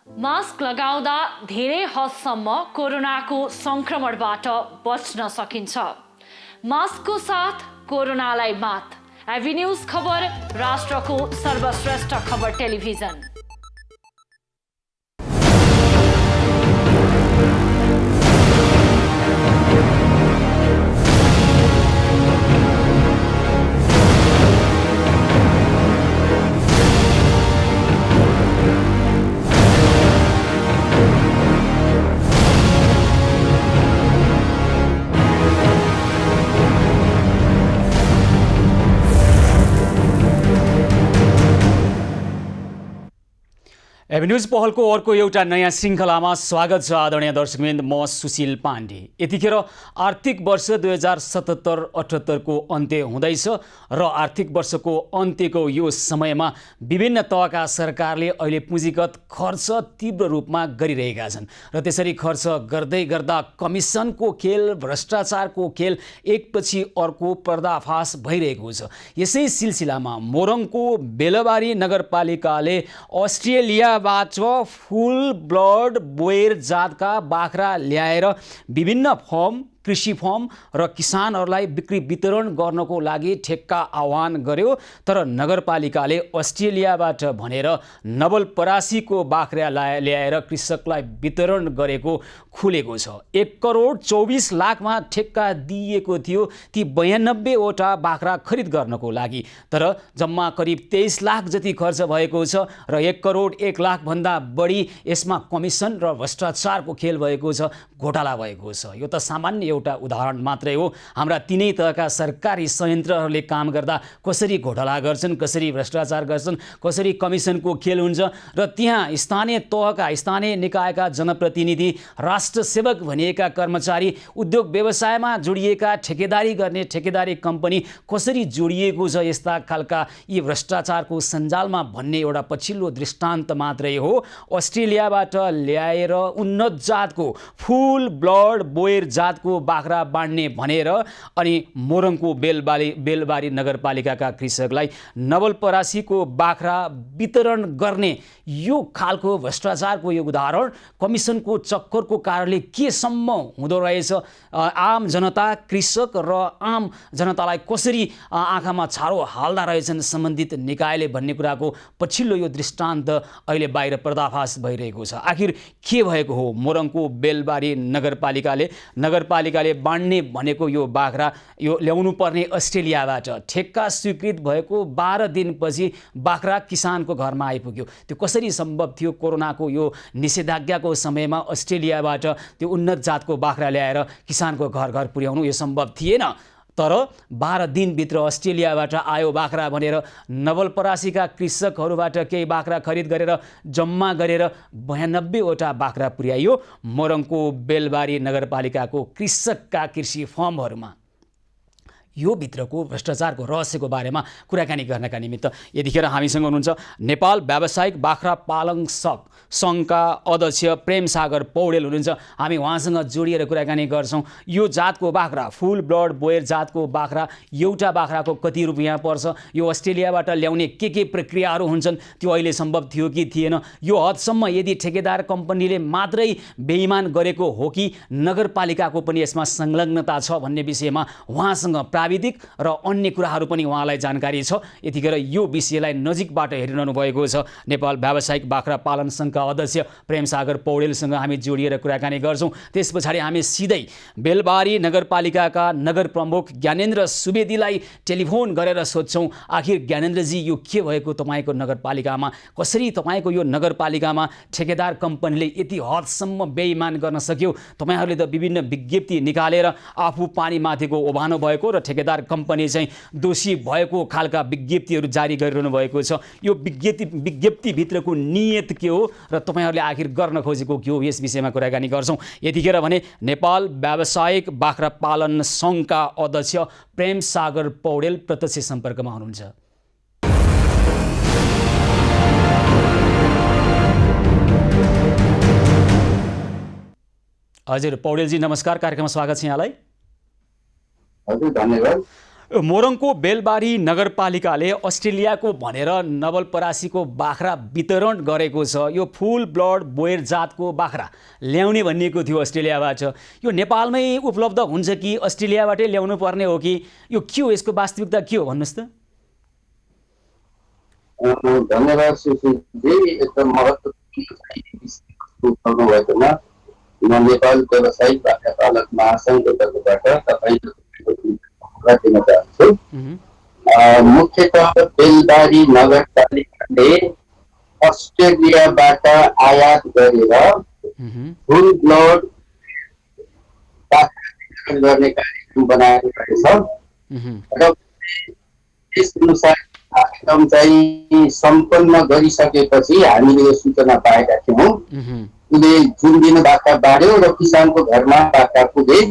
Mask लगाउँदा धेरै हदसम्म कोरोनाको संक्रमणबाट बच्न सकिन्छ। मास्कको साथ कोरोनालाई मात। एभी न्यूज खबर, राष्ट्रको सर्वश्रेष्ठ खबर टेलिभिजन। एभी न्यूज पहलको अर्को एउटा नयाँ श्रृङ्खलामा स्वागत छ आदरणीय दर्शकवृन्द। म सुशील पाण्डे। यतिखेर आर्थिक वर्ष 2077-78 को अन्त्य हुँदैछ र आर्थिक वर्षको अन्त्यको यो समयमा विभिन्न तहका सरकारले अहिले पुँजीगत खर्च तीव्र रूपमा गरिरहेका छन् र त्यसरी खर्च गर्दै गर्दा कमिसनको खेल, भ्रष्टाचारको खेल एकपछि अर्को पर्दाफास भइरहेको छ। यसै सिलसिलामा मोरङको बेलबारी नगरपालिकाले अस्ट्रेलियाबाट फुल ब्लड बोयर जातका बाख्रा ल्याएर विभिन्न फर्म, कृषि फर्म र किसानहरूलाई बिक्री वितरण गर्नको लागि ठेक्का आह्वान गर्यो। तर नगरपालिकाले अस्ट्रेलियाबाट भनेर नवलपरासीको बाख्रा ल्याएर कृषकलाई वितरण गरेको खुलेको छ। 1,24 लाखमा ठेक्का दिइएको थियो ती 92वटा बाख्रा खरिद गर्नको लागि। तर जम्मा करिब 23 लाख जति खर्च भएको छ र 1,01 लाख भन्दा बढी यसमा कमिसन र भ्रष्टाचारको खेल भएको छ, घोटाला भएको छ। यो त सामान्य एउटा उदाहरण मात्रै हो। हाम्रा तीनै तहका सरकारी संयन्त्रहरूले काम गर्दा कसरी घोटाला गर्छन्, कसरी भ्रष्टाचार गर्छन्, कसरी कमिसनको खेल हुन्छ र त्यहाँ स्थानीय तहका, स्थानीय निकायका जनप्रतिनिधि, राष्ट्रसेवक भनिएका कर्मचारी, उद्योग व्यवसायमा जोडिएका ठेकेदारी गर्ने ठेकेदारी कम्पनी कसरी जोडिएको छ यस्ता खालका यी भ्रष्टाचारको सञ्जालमा भन्ने एउटा पछिल्लो दृष्टान्त मात्रै हो। अस्ट्रेलियाबाट ल्याएर उन्नत जातको फुल ब्लड बोयर जातको बाख्रा बाँड्ने भनेर अनि मोरङको बेलबारी नगरपालिकाका कृषकलाई नवलपरासीको बाख्रा वितरण गर्ने यो खालको भ्रष्टाचारको यो उदाहरण कमिसनको चक्करको कारणले केसम्म हुँदो रहेछ, आम जनता, कृषक र आम जनतालाई कसरी आँखामा छारो हाल्दा रहेछन् सम्बन्धित निकायले भन्ने कुराको पछिल्लो यो दृष्टान्त अहिले बाहिर पर्दाफास भइरहेको छ। आखिर के भएको हो? मोरङको बेलबारी नगरपालिकाले बाँड्ने भनेको यो बाख्रा यो ल्याउनु पर्ने अस्ट्रेलियाबाट ठेक्का स्वीकृत भएको 12 दिनपछि बाख्रा किसानको घरमा आइपुग्यो। त्यो कसरी सम्भव थियो? कोरोनाको यो निषेधाज्ञाको समयमा अस्ट्रेलियाबाट त्यो उन्नत जातको बाख्रा ल्याएर किसानको घर घर पुर्याउनु यो सम्भव थिएन। तर 12 दिनभित्र अस्ट्रेलियाबाट आयो बाख्रा भनेर नवलपरासीका कृषकहरूबाट केही बाख्रा खरिद गरेर जम्मा गरेर 92वटा बाख्रा पुर्याइयो मोरङको बेलबारी नगरपालिकाको कृषकका कृषि फर्महरूमा। यो भित्रको भ्रष्टाचारको रहस्यको बारेमा कुराकानी गर्नका निमित्त यतिखेर हामीसँग हुनुहुन्छ नेपाल व्यावसायिक बाख्रा पालन सङ्घका अध्यक्ष प्रेमसागर पौडेल हुनुहुन्छ। हामी उहाँसँग जोडिएर कुराकानी गर्छौँ। यो जातको बाख्रा, फुल ब्लड बोयर जातको बाख्रा, एउटा बाख्राको कति रुपियाँ पर्छ, यो अस्ट्रेलियाबाट ल्याउने के प्रक्रियाहरू हुन्छन्, त्यो अहिले सम्भव थियो कि थिएन, यो हदसम्म यदि ठेकेदार कम्पनीले मात्रै बेइमान गरेको हो कि नगरपालिकाको पनि यसमा संलग्नता छ भन्ने विषयमा उहाँसँग प्राविधिक र अन्य कुराहरू पनि उहाँलाई जानकारी छ। यतिखेर यो विषयलाई नजिकबाट हेरिरहनु भएको छ नेपाल व्यावसायिक बाख्रा पालन सङ्घका अध्यक्ष प्रेमसागर पौडेलसँग हामी जोडिएर कुराकानी गर्छौँ। त्यस पछाडि हामी सिधै बेलबारी नगरपालिकाका नगर प्रमुख ज्ञानेन्द्र सुवेदीलाई टेलिफोन गरेर सोध्छौँ, आखिर ज्ञानेन्द्रजी यो के भएको तपाईँको नगरपालिकामा? कसरी तपाईँको यो नगरपालिकामा ठेकेदार कम्पनीले यति हदसम्म बेइमान गर्न सक्यो? तपाईँहरूले त विभिन्न विज्ञप्ति निकालेर आफू पानी माथिको ओभानो भएको र ठेकेदार कम्पनी चाहिँ दोषी भएको खालका विज्ञप्तिहरू जारी गरिरहनु भएको छ। यो विज्ञप्तिभित्रको नियत के हो र तपाईँहरूले आखिर गर्न खोजेको के हो? यस विषयमा कुराकानी गर्छौँ। यतिखेर भने नेपाल व्यावसायिक बाख्रा पालन सङ्घका अध्यक्ष प्रेमसागर पौडेल प्रत्यक्ष सम्पर्कमा हुनुहुन्छ। हजुर पौडेलजी नमस्कार, कार्यक्रममा स्वागत छ यहाँलाई। हजुर धन्यवाद। मोरङको बेलबारी नगरपालिकाले अस्ट्रेलियाको भनेर नवलपरासीको बाख्रा वितरण गरेको छ। यो फुल ब्लड बोयर जातको बाख्रा ल्याउने भनिएको थियो अस्ट्रेलियाबाट। यो नेपालमै उपलब्ध हुन्छ कि अस्ट्रेलियाबाटै ल्याउनु पर्ने हो कि यो के हो, यसको वास्तविकता के हो भन्नुहोस् त। धन्यवाद सुशीलजी, एकदम महत्त्वपूर्ण भएकोमा म नेपाल व्यावसायिक बाख्रा पालक महासङ्घको तर्फबाट तपाईँको दिन चाहन्छु। मुख्यतः बेलबारी नगरपालिकाले अस्ट्रेलियाबाट आयात गरेर फुल ब्लड बाख्रा गर्ने कार्यक्रम बनाएको रहेछ र त्यस अनुसार कार्यक्रम चाहिँ सम्पन्न गरिसकेपछि हामीले यो सूचना पाएका थियौँ। उसले जुन दिन बाख्रा बाँड्यो र किसानको घरमा बाख्रा पुगे,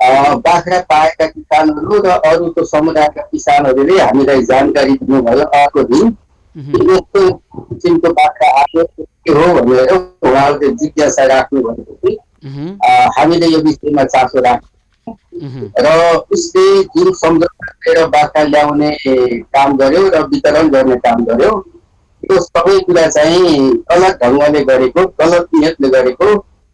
बाख्रा पाएका किसानहरू र अरूको समुदायका किसानहरूले हामीलाई जानकारी दिनुभयो। अर्को दिन यस्तो किसिमको बाख्रा आयो के हो भनेर उहाँहरूले जिज्ञासा राख्नु भनेपछि हामीले यो विषयमा चासो राख्यौँ र उसले जुन सम्झौता गरेर बाख्रा ल्याउने काम गर्यो र वितरण गर्ने काम गर्यो, त्यो सबै कुरा चाहिँ गलत ढङ्गले गरेको, गलत नियतले गरेको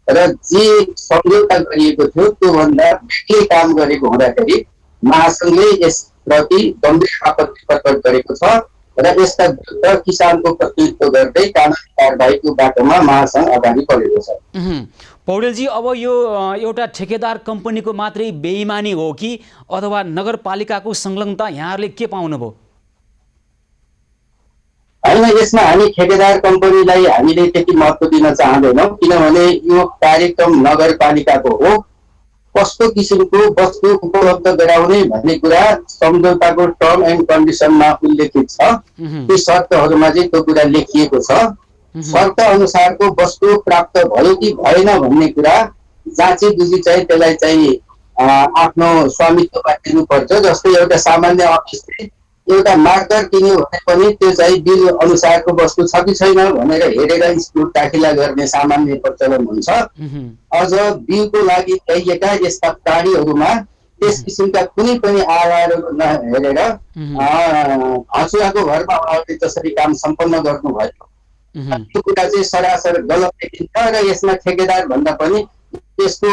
र जे सम्झौता गरिएको थियो त्योभन्दा बेग्लै काम गरेको हुँदाखेरि महासङ्घले यसप्रति गम्भीर आपत्ति प्रकट गरेको छ र यसका विरुद्ध किसानको प्रतिनिधित्व गर्दै कानुनी कारबाहीको बाटोमा महासङ्घ अगाडि बढेको छ। पौडेलजी, अब यो एउटा ठेकेदार कम्पनीको मात्रै बेइमानी हो कि अथवा नगरपालिकाको संलग्नता यहाँहरूले के पाउनुभयो? होइन, यसमा हामी ठेकेदार कम्पनीलाई हामीले त्यति महत्त्व दिन चाहँदैनौँ, किनभने यो कार्यक्रम नगरपालिकाको हो। कस्तो किसिमको वस्तु उपलब्ध गराउने भन्ने कुरा सम्झौताको टर्म एन्ड कन्डिसनमा उल्लेखित छ। ती शर्तहरूमा चाहिँ त्यो कुरा लेखिएको छ। शर्त अनुसारको वस्तु प्राप्त भयो कि भएन भन्ने कुरा जाँची बुझी चाहिँ त्यसलाई चाहिँ आफ्नो स्वामित्वमा दिनुपर्छ। जस्तै एउटा सामान्य अफिसले एउटा मार्कर किन्यो भने पनि त्यो चाहिँ बिल अनुसारको वस्तु छ कि छैन भनेर हेरेर स्कुट दाखिला गर्ने सामान्य प्रचलन हुन्छ। अझ बिलको लागि ल्याइएका यस्ता प्राणीहरूमा त्यस किसिमका कुनै पनि आधारहरू नहेरेर हँसुवाको घरमा उहाँहरूले जसरी काम सम्पन्न गर्नुभयो त्यो कुरा चाहिँ सरासर गलत देखिन्छ र यसमा ठेकेदार भन्दा पनि यसको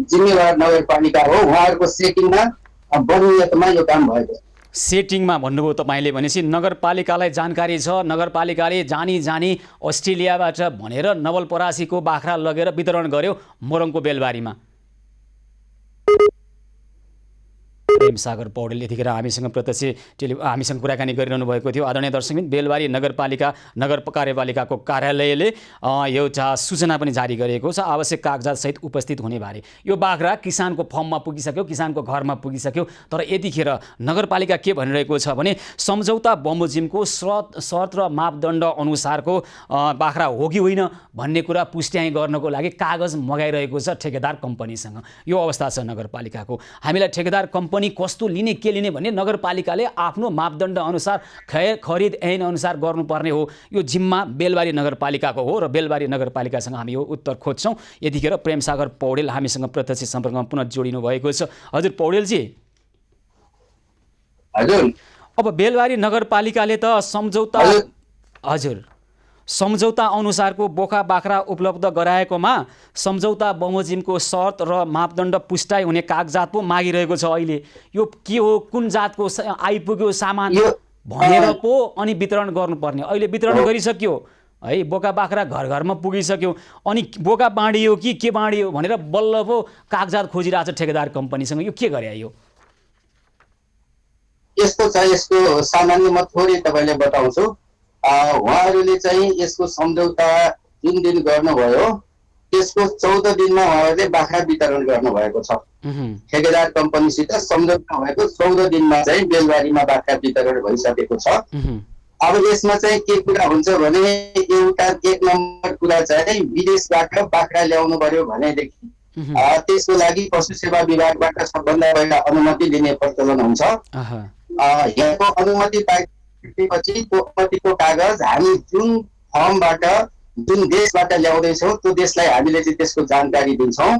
जिम्मेवार नगरपालिका हो। उहाँहरूको सेटिङमा बनियतमा यो काम भएको छ। सेटिङमा भन्नुभयो तपाईँले, भनेपछि नगरपालिकालाई जानकारी छ, नगरपालिकाले जानी जानी अस्ट्रेलियाबाट भनेर नवलपरासीको बाख्रा लगेर वितरण गर्यो मोरङको बेलबारीमा। प्रेमसागर पौडेल यतिखेर हामीसँग हामीसँग कुराकानी गरिरहनु भएको थियो। आदरणीय दर्शकबिन, बेलबारी नगरपालिका नगर कार्यपालिकाको कार्यालयले एउटा सूचना पनि जारी गरेको छ। आवश्यक कागजातसहित उपस्थित हुने बारे यो बाख्रा किसानको फर्ममा पुगिसक्यो, किसानको घरमा पुगिसक्यो। तर यतिखेर नगरपालिका के भनिरहेको छ भने सम्झौता बमोजिमको शर्त र मापदण्ड अनुसारको बाख्रा हो कि होइन भन्ने कुरा पुष्ट्याइ गर्नको लागि कागज मगाइरहेको छ ठेकेदार कम्पनीसँग। यो अवस्था छ नगरपालिकाको। हामीलाई ठेकेदार कम्पनी कस्तो लिने के लिने भन्ने नगरपालिकाले आफ्नो मापदण्ड अनुसार खरिद ऐन अनुसार गर्नुपर्ने हो। यो जिम्मा बेलबारी नगरपालिकाको हो र बेलबारी नगरपालिकासँग हामी यो उत्तर खोज्छौँ। यतिखेर प्रेमसागर पौडेल हामीसँग प्रत्यक्ष सम्पर्कमा पुनः जोडिनु भएको छ। हजुर पौडेलजी, हजुर, अब बेलबारी नगरपालिकाले त सम्झौता अनुसारको बोका बाख्रा उपलब्ध गराएकोमा सम्झौता बमोजिमको शर्त र मापदण्ड पुष्टाइ हुने कागजात पो मागिरहेको छ। अहिले यो के हो, कुन जातको आइपुग्यो सामान भनेर पो अनि वितरण गर्नुपर्ने। अहिले वितरण गरिसक्यो है, बोका बाख्रा घर घरमा पुगिसक्यो, अनि बोका बाँडियो कि के बाँडियो भनेर बल्ल पो कागजात खोजिरहेको छ ठेकेदार कम्पनीसँग। यो के गरे यो? यस्तो छ, यसको सामान्य म थोरै तपाईँलाई बताउँछु। उहाँहरूले चाहिँ यसको सम्झौता जुन दिन गर्नुभयो त्यसको 14 दिनमा उहाँहरूले बाख्रा वितरण गर्नुभएको छ। ठेकेदार कम्पनीसित सम्झौता भएको 14 दिनमा चाहिँ बेलबारीमा बाख्रा वितरण भइसकेको छ। अब यसमा चाहिँ के कुरा हुन्छ भने एउटा 1 नम्बर कुरा चाहिँ विदेशबाट बाख्रा ल्याउनु पर्यो भनेदेखि त्यसको लागि पशु सेवा विभागबाट सबभन्दा पहिला अनुमति लिने प्रचलन हुन्छ। यहाँको अनुमति पाएपछि त्यो अनुमतिको कागज हामी जुन फर्मबाट जुन देशबाट ल्याउँदैछौँ त्यो देशलाई हामीले चाहिँ त्यसको जानकारी दिन्छौँ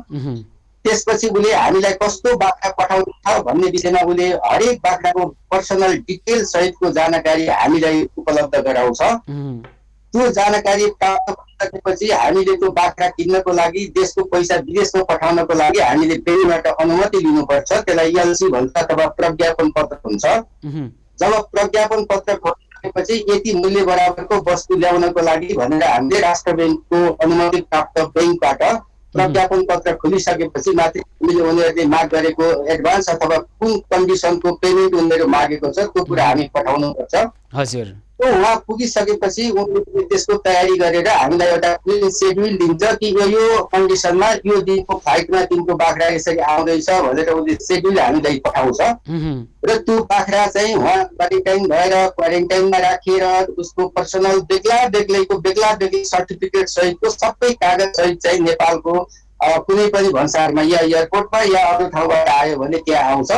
त्यसपछि उसले हामीलाई कस्तो बाख्रा पठाउनुहुन्छ भन्ने विषयमा उसले हरेक बाख्राको पर्सनल डिटेल सहितको जानकारी हामीलाई उपलब्ध गराउँछ। त्यो जानकारी प्राप्त गरिसकेपछि हामीले त्यो बाख्रा किन्नको लागि देशको पैसा विदेशमा पठाउनको लागि हामीले बैंकबाट अनुमति लिनुपर्छ। त्यसलाई एलसी भन्छ अथवा प्रज्ञापन पत्र हुन्छ। जब प्रज्ञापन पत्र खोलिसकेपछि यति मूल्य बराबरको वस्तु ल्याउनको लागि भनेर हामीले राष्ट्र बैंकको अनुमति प्राप्त बैंकबाट प्रज्ञापन पत्र खोलिसकेपछि मात्रै हामीले उनीहरूले माग गरेको एडभान्स अथवा कुन कन्डिसनको पेमेन्ट उनीहरू मागेको छ त्यो कुरा हामी पठाउनुपर्छ। हजुर। त्यो उहाँ पुगिसकेपछि उनीहरूले त्यसको तयारी गरेर हामीलाई एउटा सेड्युल दिन्छ कि यो कन्डिसनमा यो दिनको फ्लाइटमा तिम्रो बाख्रा यसरी आउँदैछ भनेर उसले सेड्युल हामीलाई पठाउँछ। र त्यो बाख्रा चाहिँ उहाँ क्वारेन्टाइन भएर क्वारेन्टाइनमा राखिएर उसको पर्सनल बेग्लै सर्टिफिकेट सहितको सबै कागज सहित चाहिँ नेपालको कुनै पनि भन्सारमा या एयरपोर्टमा या अरू ठाउँबाट आयो भने त्यहाँ आउँछ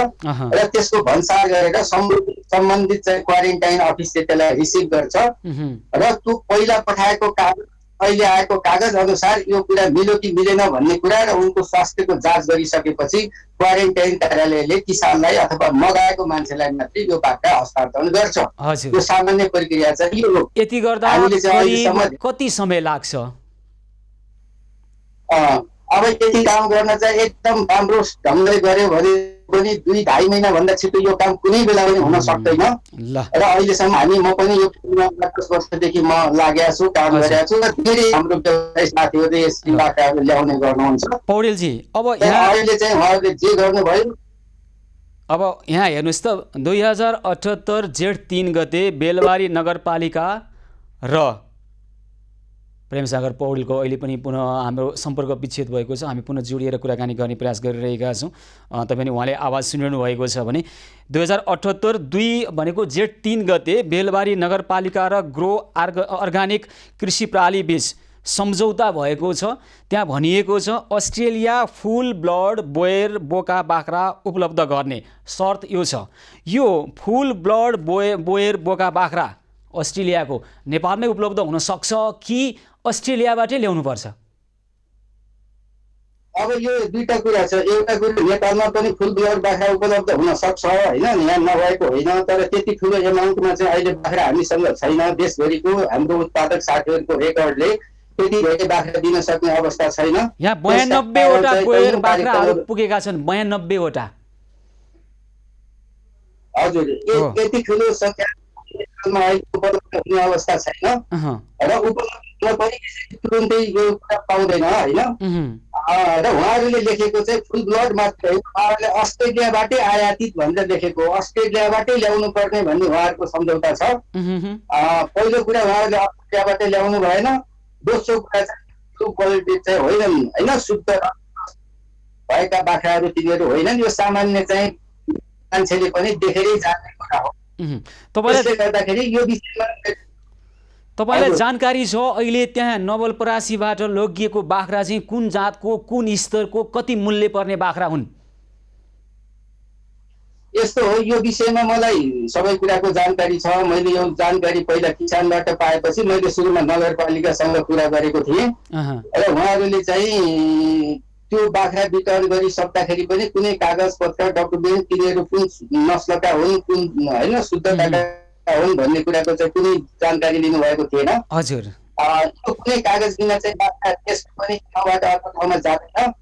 र त्यसको भन्सार गरेर सम्बन्धित चाहिँ क्वारेन्टाइन अफिसले त्यसलाई रिसिभ गर्छ र त्यो पहिला पठाएको कागज अहिले आएको कागज अनुसार यो कुरा मिल्यो कि मिलेन भन्ने कुरा र उनको स्वास्थ्यको जाँच गरिसकेपछि क्वारेन्टाइन कार्यालयले किसानलाई अथवा मगाएको मान्छेलाई मात्रै यो बाख्रा हस्तान्तरण गर्छ। यो सामान्य प्रक्रिया चाहिँ यो। यति गर्दा कति समय लाग्छ? अब यति काम गर्न चाहिँ एकदम राम्रो ढङ्गले गर्यो भने पनि 2-2.5 महिना भन्दा छिटो यो काम कुनै बेला पनि हुन सक्दैन। र अहिलेसम्म म पनि यो 10 वर्षदेखि म लागेको छु, काम गरिरहेको छु र धेरै हाम्रो व्यवसायी साथीहरूले यस बाख्राहरू ल्याउने गर्नुहुन्छ। पौडेलजी, अब अहिले चाहिँ उहाँहरूले जे गर्नुभयो, अब यहाँ हेर्नुहोस् त 2078 जेठ 3 गते बेलबारी नगरपालिका र प्रेमसागर पौडेलको अहिले पनि पुनः हाम्रो सम्पर्क विच्छेद भएको छ। हामी पुनः जोडिएर कुराकानी गर्ने प्रयास गरिरहेका छौँ। तपाईँ उहाँले आवाज सुनिरहनु भएको छ भने 2078 2 भनेको जेठ 3 गते बेलबारी नगरपालिका र ग्रो अर्गानिक कृषि प्रणाली बीच सम्झौता भएको छ। त्यहाँ भनिएको छ अस्ट्रेलिया फुल ब्लड बोयर बोका बाख्रा उपलब्ध गर्ने शर्त यो छ, यो फुल ब्लड बोयर बोका बाख्रा अस्ट्रेलियाको नेपालमै उपलब्ध हुन सक्छ कि अस्ट्रेलियाबाटै ल्याउनु पर्छ? अब यो दुईटा कुरा छ। एउटा कुरा नेपालमा पनि फुल ब्लड बाख्रा उपलब्ध हुन सक्छ होइन, यहाँ नभएको होइन, तर त्यति ठुलो एमाउन्टमा चाहिँ अहिले बाख्रा हामीसँग छैन। देशभरिको हाम्रो उत्पादक साथीहरूको रेकर्डले त्यति धेरै बाख्रा दिन सक्ने अवस्था छैन। यहाँ 92 वटा बोयर बाख्राहरू पुगेका छन्। 92 वटा। हजुर, यति ठुलो संख्या उपलब्ध हुने अवस्था छैन र उपलब्ध पनि तुरुन्तै यो कुरा पाउँदैन होइन। र उहाँहरूले लेखेको चाहिँ फुल ब्लड मात्र होइन, उहाँहरूले अस्ट्रेलियाबाटै आयातित भनेर लेखेको, अस्ट्रेलियाबाटै ल्याउनु पर्ने भन्ने उहाँहरूको सम्झौता छ। पहिलो कुरा उहाँहरूले अस्ट्रेलियाबाटै ल्याउनु भएन। दोस्रो कुरा चाहिँ क्वालिटी चाहिँ होइनन् होइन, शुद्ध भएका बाख्राहरू तिनीहरू होइनन्। यो सामान्य चाहिँ मान्छेले पनि देखेरै जाने कुरा हो। तपाईँलाई जानकारी छ अहिले त्यहाँ नवलपरासीबाट लगिएको बाख्रा चाहिँ कुन जातको, कुन स्तरको, कति मूल्य पर्ने बाख्रा हुन्? यस्तो हो, यो विषयमा मलाई सबै कुराको जानकारी छ। मैले यो जानकारी पहिला किसानबाट पाएपछि मैले सुरुमा नगरपालिकासँग कुरा गरेको थिएँ र उहाँहरूले चाहिँ त्यो बाख्रा वितरण गरिसक्दाखेरि पनि कुनै कागज पत्र डकुमेन्ट तिनीहरू कुन नस्लका हुन्, कुन होइन शुद्धताका हुन् भन्ने कुराको चाहिँ कुनै जानकारी लिनुभएको थिएन। हजुर। यो कुनै कागज बिना चाहिँ बाख्रा त्यसको पनि ठाउँबाट अर्को ठाउँमा जाँदैन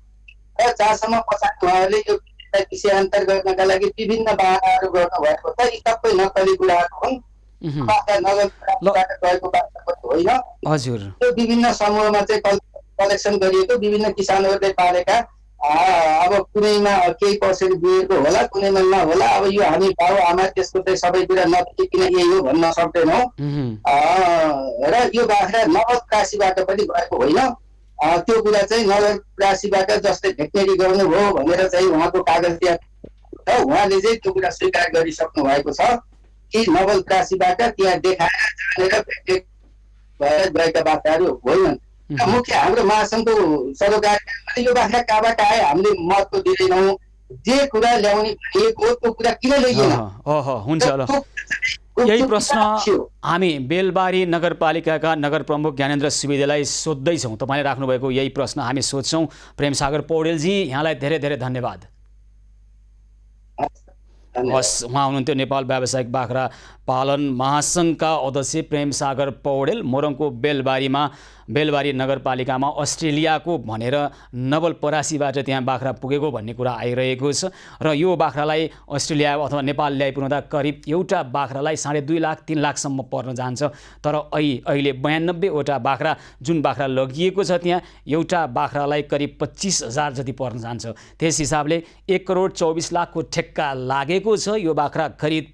र जहाँसम्म पछाडि उहाँहरूले यो विषयान्तर गर्नका लागि विभिन्न बाहनाहरू गर्नुभएको छ। यी सबै नक्कली कुराहरू हुन्। बाख्रा नगरपालिकाबाट गएको बाख्रा पनि होइन। हजुर। यो विभिन्न समूहमा चाहिँ कलेक्सन गरिएको विभिन्न किसानहरूले पालेका, अब कुनैमा केही पर्सेन्ट दिएको होला, कुनैमा नहोला। अब यो हामी बाउ आमा त्यसको चाहिँ सबै कुरा नदेखिकन यही हो भन्न सक्दैनौँ। र यो बाख्रा नवलपरासीबाट पनि गएको होइन। त्यो कुरा चाहिँ नवलपरासीबाट जस्तै भेटनेरी गर्नुभयो भनेर चाहिँ उहाँको कागज त्यहाँ उहाँले चाहिँ त्यो कुरा स्वीकार गरिसक्नु भएको छ कि नवलपरासीबाट त्यहाँ देखाएर जानेर भेटनेरी भएर गएका बाख्राहरू होइनन्। मुख्य हाम्रो महासङ्घको सरोकार यो बाख्रा कहाँबाट आयो हामीले महत्त्व दिँदैनौँ। जे कुरा ल्याउने भनेको त्यो कुरा किन ल्याइएन? यही प्रश्न हामी बेलबारी नगरपालिकाका नगर प्रमुख ज्ञानेन्द्र सुवेदीलाई सोध्दैछौँ। तपाईँले राख्नुभएको यही प्रश्न हामी सोध्छौँ। प्रेमसागर पौडेलजी, यहाँलाई धेरै धेरै धन्यवाद। हस्, उहाँ हुनुहुन्थ्यो नेपाल व्यावसायिक बाख्रा पालन महासङ्घका अध्यक्ष प्रेमसागर पौडेल। मोरङको बेलबारी नगरपालिकामा अस्ट्रेलियाको भनेर नवलपरासीबाट त्यहाँ बाख्रा पुगेको भन्ने कुरा आइरहेको छ र यो बाख्रालाई अस्ट्रेलिया अथवा नेपाल ल्याइपुर्दा करिब एउटा बाख्रालाई 2.5 लाख 3 लाखसम्म पर्न जान्छ। तर अहिले 92वटा बाख्रा जुन बाख्रा लगिएको छ त्यहाँ एउटा बाख्रालाई करिब 25,000 जति पर्न जान्छ। त्यस हिसाबले 1,24,00,000को ठेक्का लागेको छ यो बाख्रा खरिद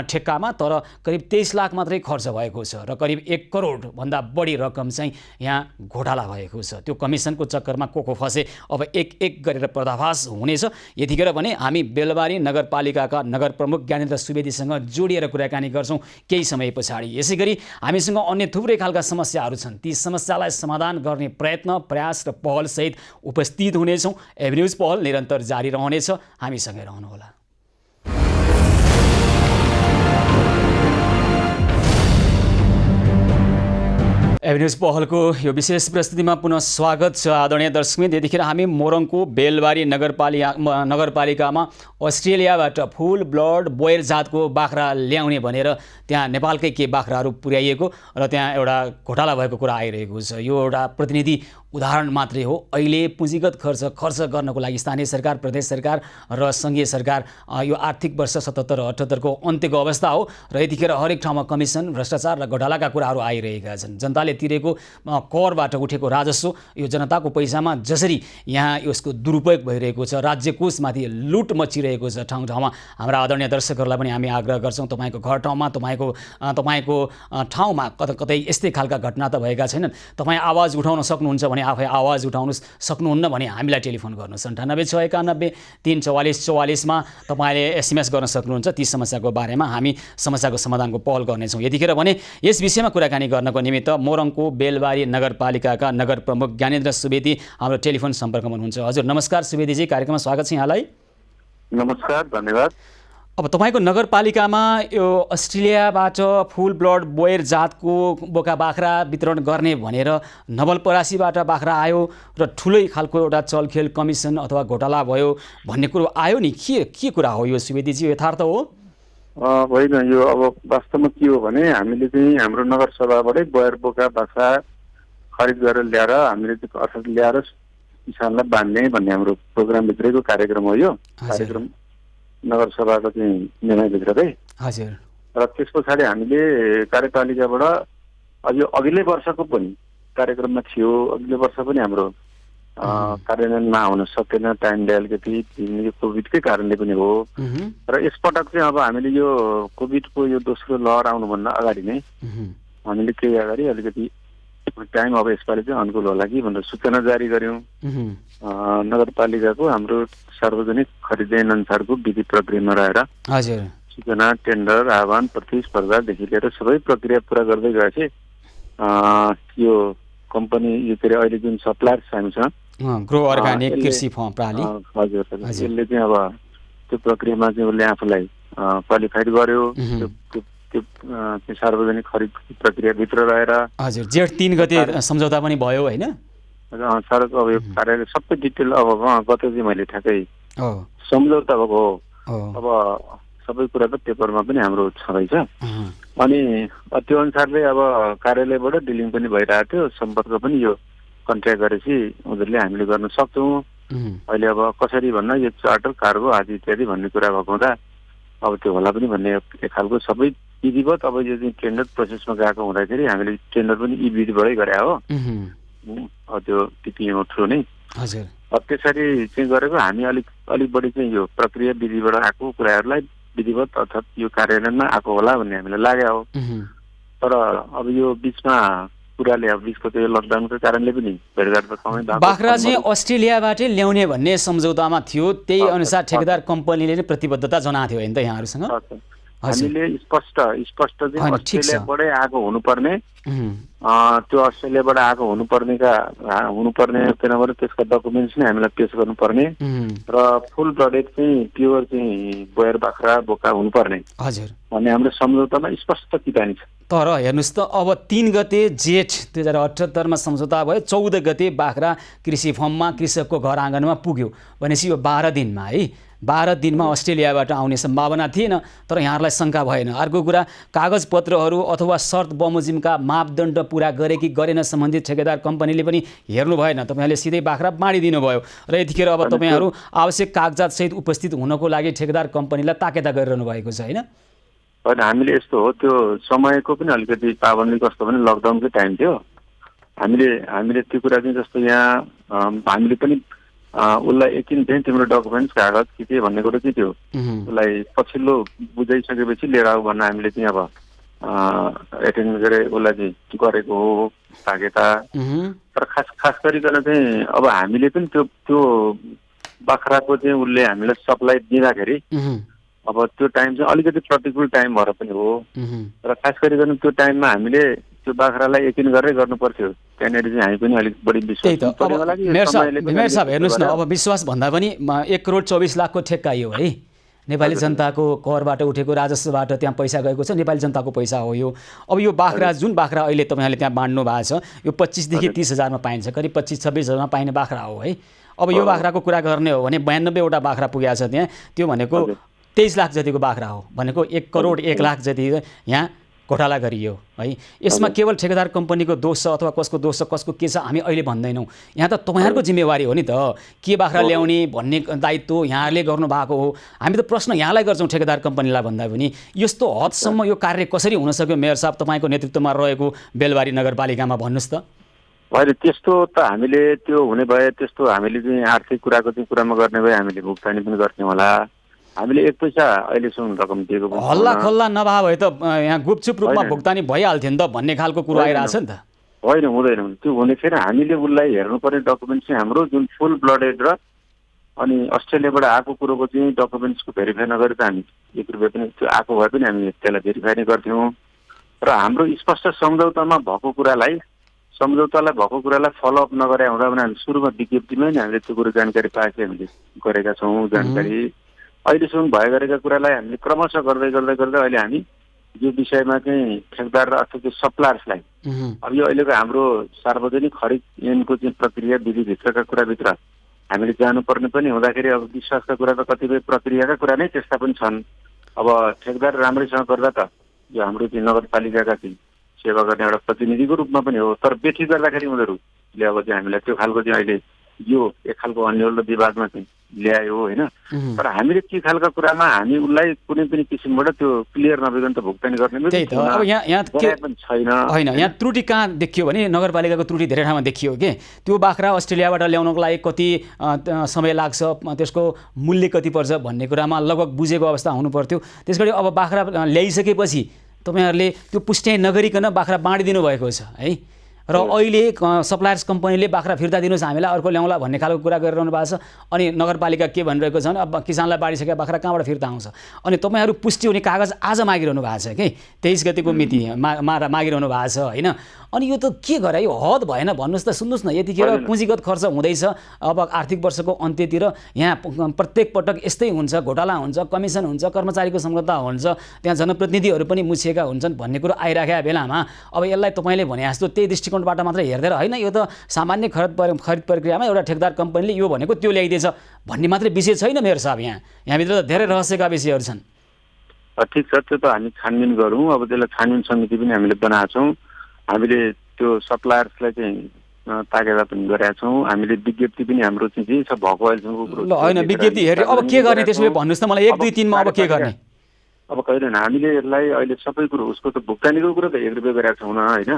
ठेक्कामा, तर करिब 23 लाख मात्रै खर्च भएको छ र करिब 1 करोड भन्दा बढी रकम चाहिँ यहाँ घोटाला भएको छ। त्यो कमिसनको चक्करमा को फसे अब एक गरेर पर्दाफास हुनेछ। यतिखेर भने हामी बेलबारी नगरपालिकाका नगर प्रमुख ज्ञानेन्द्र सुवेदीसँग जोडिएर कुराकानी गर्छौँ केही समय पछाडि। यसै गरी हामीसँग अन्य थुप्रै खालका समस्याहरू छन्। ती समस्यालाई समाधान गर्ने प्रयास र पहलसहित उपस्थित हुनेछौँ। एभन्युज पहल निरन्तर जारी रहनेछ। हामीसँगै रहनुहोला। एभन्युज पहलको यो विशेष प्रस्तुतिमा पुनः स्वागत छ आदरणीय दर्शकवृन्द। यतिखेर हामी मोरङको बेलबारी नगरपालिकामा अस्ट्रेलियाबाट फुल ब्लड बोयर जातको बाख्रा ल्याउने भनेर त्यहाँ नेपालकै केही बाख्राहरू पुर्याइएको र त्यहाँ एउटा घोटाला भएको कुरा आइरहेको छ। यो एउटा प्रतिनिधि उदाहरण मात्रै हो। अहिले पुँजीगत खर्च गर्नको लागि स्थानीय सरकार, प्रदेश सरकार र सङ्घीय सरकार यो आर्थिक वर्ष 77-78 को अन्त्यको अवस्था हो र यतिखेर हरेक ठाउँमा कमिसन, भ्रष्टाचार र घोटालाका कुराहरू आइरहेका छन्। जनताले तिरेको करबाट उठेको राजस्व यो जनताको पैसामा जसरी यहाँ यसको दुरुपयोग भइरहेको छ, राज्य कोषमाथि लुट मचिरहेको छ ठाउँ ठाउँमा। हाम्रा आदरणीय दर्शकहरूलाई पनि हामी आग्रह गर्छौँ, तपाईँको घर ठाउँमा तपाईँको ठाउँमा कतै यस्तै खालका घटना त भएका छैनन्। तपाईँ आवाज उठाउन सक्नुहुन्छ भने आफै आवाज उठाउनु सक्नुहुन्न भने हामीलाई टेलिफोन गर्नुहोस्। 986191 मा तपाईँले SMS गर्न सक्नुहुन्छ। ती समस्याको बारेमा हामी समस्याको समाधानको पहल गर्नेछौँ। यतिखेर भने यस विषयमा कुराकानी गर्नको निमित्त मोरङको बेलबारी नगरपालिकाका नगर प्रमुख ज्ञानेन्द्र सुवेदी हाम्रो टेलिफोन सम्पर्कमा हुनुहुन्छ। हजुर नमस्कार सुवेदीजी, कार्यक्रममा स्वागत छ यहाँलाई। नमस्कार, धन्यवाद। अब तपाईँको नगरपालिकामा यो अस्ट्रेलियाबाट फुल ब्लड बोयर जातको बोका बाख्रा वितरण गर्ने भनेर नवलपरासीबाट बाख्रा आयो र ठुलै खालको एउटा चलखेल, कमिसन अथवा घोटाला भयो भन्ने कुरो आयो नि। के कुरा हो यो सुवेदीजी, यथार्थ हो? होइन, यो अब वास्तवमा के हो भने हामीले चाहिँ हाम्रो नगरसभाबाटै बोयर बोका बाख्रा खरिद गरेर ल्याएर हामीले अर्थात् ल्याएर किसानलाई बाँध्ने भन्ने हाम्रो प्रोग्रामभित्रैको कार्यक्रम हो यो कार्यक्रम, नगरसभाको चाहिँ निर्णयभित्रकै। हजुर। र त्यस पछाडि हामीले कार्यपालिकाबाट अघिल्लै वर्षको पनि कार्यक्रममा थियो। अघिल्लो वर्ष पनि हाम्रो कार्यान्वयन नहुन सकेन, टाइमले अलिकति यो कोभिडकै कारणले पनि हो। र यसपटक चाहिँ अब हामीले यो कोभिडको यो दोस्रो लहर आउनुभन्दा अगाडि नै हामीले केही अगाडि अलिकति टाइम अब यसपालि चाहिँ अनुकूल होला कि भनेर सूचना जारी गऱ्यौँ। नगरपालिकाको हाम्रो सार्वजनिक खरिद अनुसारको विधि प्रक्रियामा रहेर सूचना, टेन्डर, आह्वान, प्रतिस्पर्धादेखि लिएर सबै प्रक्रिया पुरा गर्दै गएपछि यो कम्पनी यो के अरे अहिले जुन सप्लायर्स हामीसँग ग्रो अर्गानिक कृषि फर्म प्रणाली, हजुर, यसले चाहिँ अब त्यो प्रक्रियामा चाहिँ उसले आफूलाई क्वालिफाइड गर्यो। त्यो सार्वजनिक खरिद प्रक्रियाभित्र रहेर हजुर जेठ 3 गते सम्झौता पनि भयो होइन? सडक अब यो कार्यालय सबै डिटेल अब गत चाहिँ मैले ठ्याक्कै सम्झौता भएको हो। अब सबै कुरा त पेपरमा पनि हाम्रो छँदैछ। अनि त्यो अनुसारले अब कार्यालयबाट डिलिङ पनि भइरहेको थियो, सम्पर्क पनि यो कन्ट्याक्ट गरेपछि उनीहरूले हामीले गर्न सक्छौँ। अहिले अब कसरी भन्दा यो चार्टर, कार्गो आदि इत्यादि भन्ने कुरा भएको हुँदा अब त्यो होला पनि भन्ने एक खालको सबै विधिवत अब यो चाहिँ टेन्डर प्रोसेसमा गएको हुँदाखेरि हामीले टेन्डर पनि यी विधिबाटै गरे हो। त्यो टिपिएमओ थ्रु नै। अब त्यसरी चाहिँ गरेको हामी अलिक बढी चाहिँ यो प्रक्रिया विधिबाट आएको कुराहरूलाई विधिवत अर्थात् यो कार्यान्वयनमा आएको होला भन्ने हामीलाई लाग्यो हो। तर अब यो बिचमा कुराले अब बिचको त्यो लकडाउनको कारणले पनि भेटघाट त कमै भएको। बाख्रा चाहिँ अस्ट्रेलियाबाटै ल्याउने भन्ने सम्झौतामा थियो, त्यही अनुसार ठेकेदार कम्पनीले नै प्रतिबद्धता जनाएको थियो होइन त यहाँहरूसँग? हामीले स्पष्ट चाहिँ अस्ट्रेलियाबाटै आएको हुनुपर्ने, त्यो अस्ट्रेलियाबाट आएको हुनुपर्ने किनभने त्यसका डकुमेन्ट्स नै हामीलाई पेश गर्नुपर्ने र फुल ब्लडेड चाहिँ प्योर चाहिँ बोयर बाख्रा बोका हुनुपर्ने हजुर भन्ने हाम्रो सम्झौतामा स्पष्ट टिप्पणी छ। तर हेर्नुहोस् त, अब 3 गते जेठ 2078 मा सम्झौता भयो, 14 गते बाख्रा कृषि फर्ममा कृषकको घर आँगनमा पुग्यो भनेपछि यो 12 दिनमा है, 12 दिनमा अस्ट्रेलियाबाट आउने सम्भावना थिएन। तर यहाँहरूलाई शङ्का भएन। अर्को कुरा, कागजपत्रहरू अथवा शर्त बमोजिमका मापदण्ड पुरा गरे कि गरेन सम्बन्धित ठेकेदार कम्पनीले पनि हेर्नु भएन, तपाईँहरूले सिधै बाख्रा बाँडिदिनु भयो र यतिखेर अब तपाईँहरू आवश्यक कागजातसहित उपस्थित हुनको लागि ठेकेदार कम्पनीलाई ताकेता गरिरहनु भएको छ होइन? होइन, हामीले यस्तो हो, त्यो समयको पनि अलिकति पाबन्दी कस्तो भने लकडाउनकै टाइम थियो। हामीले त्यो कुरा चाहिँ जस्तो यहाँ हामीले पनि उसलाई एकछिन चाहिँ तिम्रो डकुमेन्ट्स कागज के भन्ने कुरो के थियो उसलाई पछिल्लो बुझाइसकेपछि लिएर आऊ भन्न हामीले चाहिँ अब एटेन्ड गरे उसलाई चाहिँ गरेको हो ताकेता। तर खास गरिकन चाहिँ अब हामीले पनि त्यो बाख्राको चाहिँ उसले हामीलाई सप्लाई दिँदाखेरि अब त्यो टाइम चाहिँ अलिकति प्रतिकूल टाइम भएर पनि हो र खास गरिकन त्यो टाइममा हामीले त्यो बाख्रालाई यकिन गरेरै गर्नुपर्थ्यो। त्यहाँनिर चाहिँ हामी पनि अलिक बढी विश्वास मेयर साहब हेर्नुहोस् न, अब विश्वास भन्दा पनि 1,24,00,000 ठेक्काइयो है, नेपाली जनताको करबाट उठेको राजस्वबाट त्यहाँ पैसा गएको छ, नेपाली जनताको पैसा हो यो। अब यो बाख्रा जुन बाख्रा अहिले तपाईँहरूले त्यहाँ बाँड्नु भएको छ यो 25 देखि 30 हजारमा पाइन्छ, करिब 25-26 हजारमा पाइने बाख्रा हो है। अब यो बाख्राको कुरा गर्ने हो भने 92वटा बाख्रा पुगेको छ त्यहाँ, त्यो भनेको 23 लाख जतिको बाख्रा हो भनेको 1,01,00,000 जति यहाँ घोटाला गरियो है। यसमा केवल ठेकेदार कम्पनीको दोष छ अथवा कसको दोष छ कसको के छ हामी अहिले भन्दैनौँ, यहाँ त तपाईँहरूको जिम्मेवारी हो नि त, के बाख्रा ल्याउने भन्ने दायित्व यहाँहरूले गर्नुभएको हो। हामी त प्रश्न यहाँलाई गर्छौँ ठेकेदार कम्पनीलाई भन्दा पनि यस्तो हदसम्म यो कार्य कसरी हुन सक्यो मेयर साहब तपाईँको नेतृत्वमा रहेको बेलबारी नगरपालिकामा भन्नुहोस् त। होइन, त्यस्तो त हामीले त्यो हुने भए त्यस्तो हामीले चाहिँ आर्थिक कुराको चाहिँ कुरामा गर्ने भए हामीले भुक्तानी पनि गर्थ्यौँ होला। हामीले 1 पैसा अहिलेसम्म रकम दिएको हल्ला खल्ला नभए भए त यहाँ गुपचुप रूपमा भुक्तानी भइहाल्थ्यो नि त भन्ने खालको कुरो आइरहेछ नि त। होइन, हुँदैन त्यो हुने थिएन। हामीले उसलाई हेर्नुपर्ने डकुमेन्ट चाहिँ हाम्रो जुन फुल ब्लडेड र अनि अस्ट्रेलियाबाट आएको कुरोको चाहिँ डकुमेन्ट्सको भेरिफाई नगरे त हामी 1 रुपियाँ पनि त्यो आएको भए पनि हामी त्यसलाई भेरिफाई नै गर्थ्यौँ। र हाम्रो स्पष्ट सम्झौतालाई भएको कुरालाई फलोअप नगरे हुँदा भने हामी सुरुमा विज्ञप्तिमै नै हामीले त्यो कुरो जानकारी पाएकै हामीले गरेका छौँ। जानकारी अहिलेसम्म भए गरेका कुरालाई हामीले क्रमशः गर्दै अहिले हामी यो विषयमा चाहिँ ठेकदार र अथवा त्यो सप्लायर्सलाई अब यो अहिलेको हाम्रो सार्वजनिक खरिद ऐनको चाहिँ प्रक्रिया विधिभित्रका कुराभित्र हामीले जानुपर्ने पनि हुँदाखेरि अब विश्वासका कुरा त कतिपय प्रक्रियाका कुरा नै त्यस्ता पनि छन्। अब ठेकदार राम्रैसँग गर्दा त यो हाम्रो चाहिँ नगरपालिकाका चाहिँ सेवा गर्ने एउटा प्रतिनिधिको रूपमा पनि हो। तर बेठी गर्दाखेरि उनीहरूले अब चाहिँ हामीलाई त्यो खालको चाहिँ अहिले यो एक खालको अन्यल विवादमा चाहिँ ल्यायो होइन। तर हामीले ती खालका कुरामा हामी उसलाई कुनै पनि किसिमबाट त्यो क्लियर नभइकन त भुक्तानी गर्ने त्यही त। अब यहाँ छैन होइन, यहाँ त्रुटि कहाँ देखियो भने नगरपालिकाको त्रुटि धेरै ठाउँमा देखियो कि त्यो बाख्रा अस्ट्रेलियाबाट ल्याउनको लागि कति समय लाग्छ, त्यसको मूल्य कति पर्छ भन्ने कुरामा लगभग बुझेको अवस्था हुनु पर्थ्यो। त्यसगरी अब बाख्रा ल्याइसकेपछि तपाईँहरूले त्यो पुष्टि नगरिकन बाख्रा बाँडिदिनु भएको छ है। र अहिले सप्लायर्स कम्पनीले बाख्रा फिर्ता दिनुहोस् हामीलाई अर्को ल्याउँला भन्ने खालको कुरा गरिरहनु भएको छ। अनि नगरपालिका के भनिरहेको छ भने अब किसानलाई बाँडिसकेका बाख्रा कहाँबाट फिर्ता आउँछ, अनि तपाईँहरू पुष्टि हुने कागज आज मागिरहनु भएको छ कि 23 गतिको मिति मागिरहनु भएको छ होइन। अनि यो त के गरे, यो हद भएन भन्नुहोस् त। सुन्नुहोस् न, यतिखेर पुँजीगत खर्च हुँदैछ, अब आर्थिक वर्षको अन्त्यतिर यहाँ प्रत्येक पटक यस्तै हुन्छ, घोटाला हुन्छ, कमिसन हुन्छ, कर्मचारीको सम्झौता हुन्छ, त्यहाँ जनप्रतिनिधिहरू पनि मुछिएका हुन्छन् भन्ने कुरो आइराखेका बेलामा अब यसलाई तपाईँले भने जस्तो त्यही दृष्टिकोणबाट मात्रै हेर्दै होइन, यो त सामान्य खरिद प्रक्रियामा एउटा ठेकदार कम्पनीले यो भनेको त्यो ल्याइदिएछ भन्ने मात्रै विषय छैन मेयर साहब। यहाँभित्र त धेरै रहस्यका विषयहरू छन्। ठिक छ, त्यो त हामी छानबिन गरौँ। अब त्यसलाई छानबिन समिति पनि हामीले बनाएको छौँ। हामीले त्यो सप्लायर्सलाई चाहिँ ताकेता पनि गरेका छौँ। हामीले विज्ञप्ति पनि हाम्रो चाहिँ के छ भएको अहिलेसम्मको कुरो होइन, विज्ञप्ति हेरेर अब के गर्ने त्यसो भए भन्नुहोस् त मलाई 1, 2, 3 मा अब के गर्ने। अब कहिले हामीले यसलाई अहिले सबै कुरो उसको त भुक्तानीको कुरो त 1 रुपियाँ गरेका छौँ न होइन।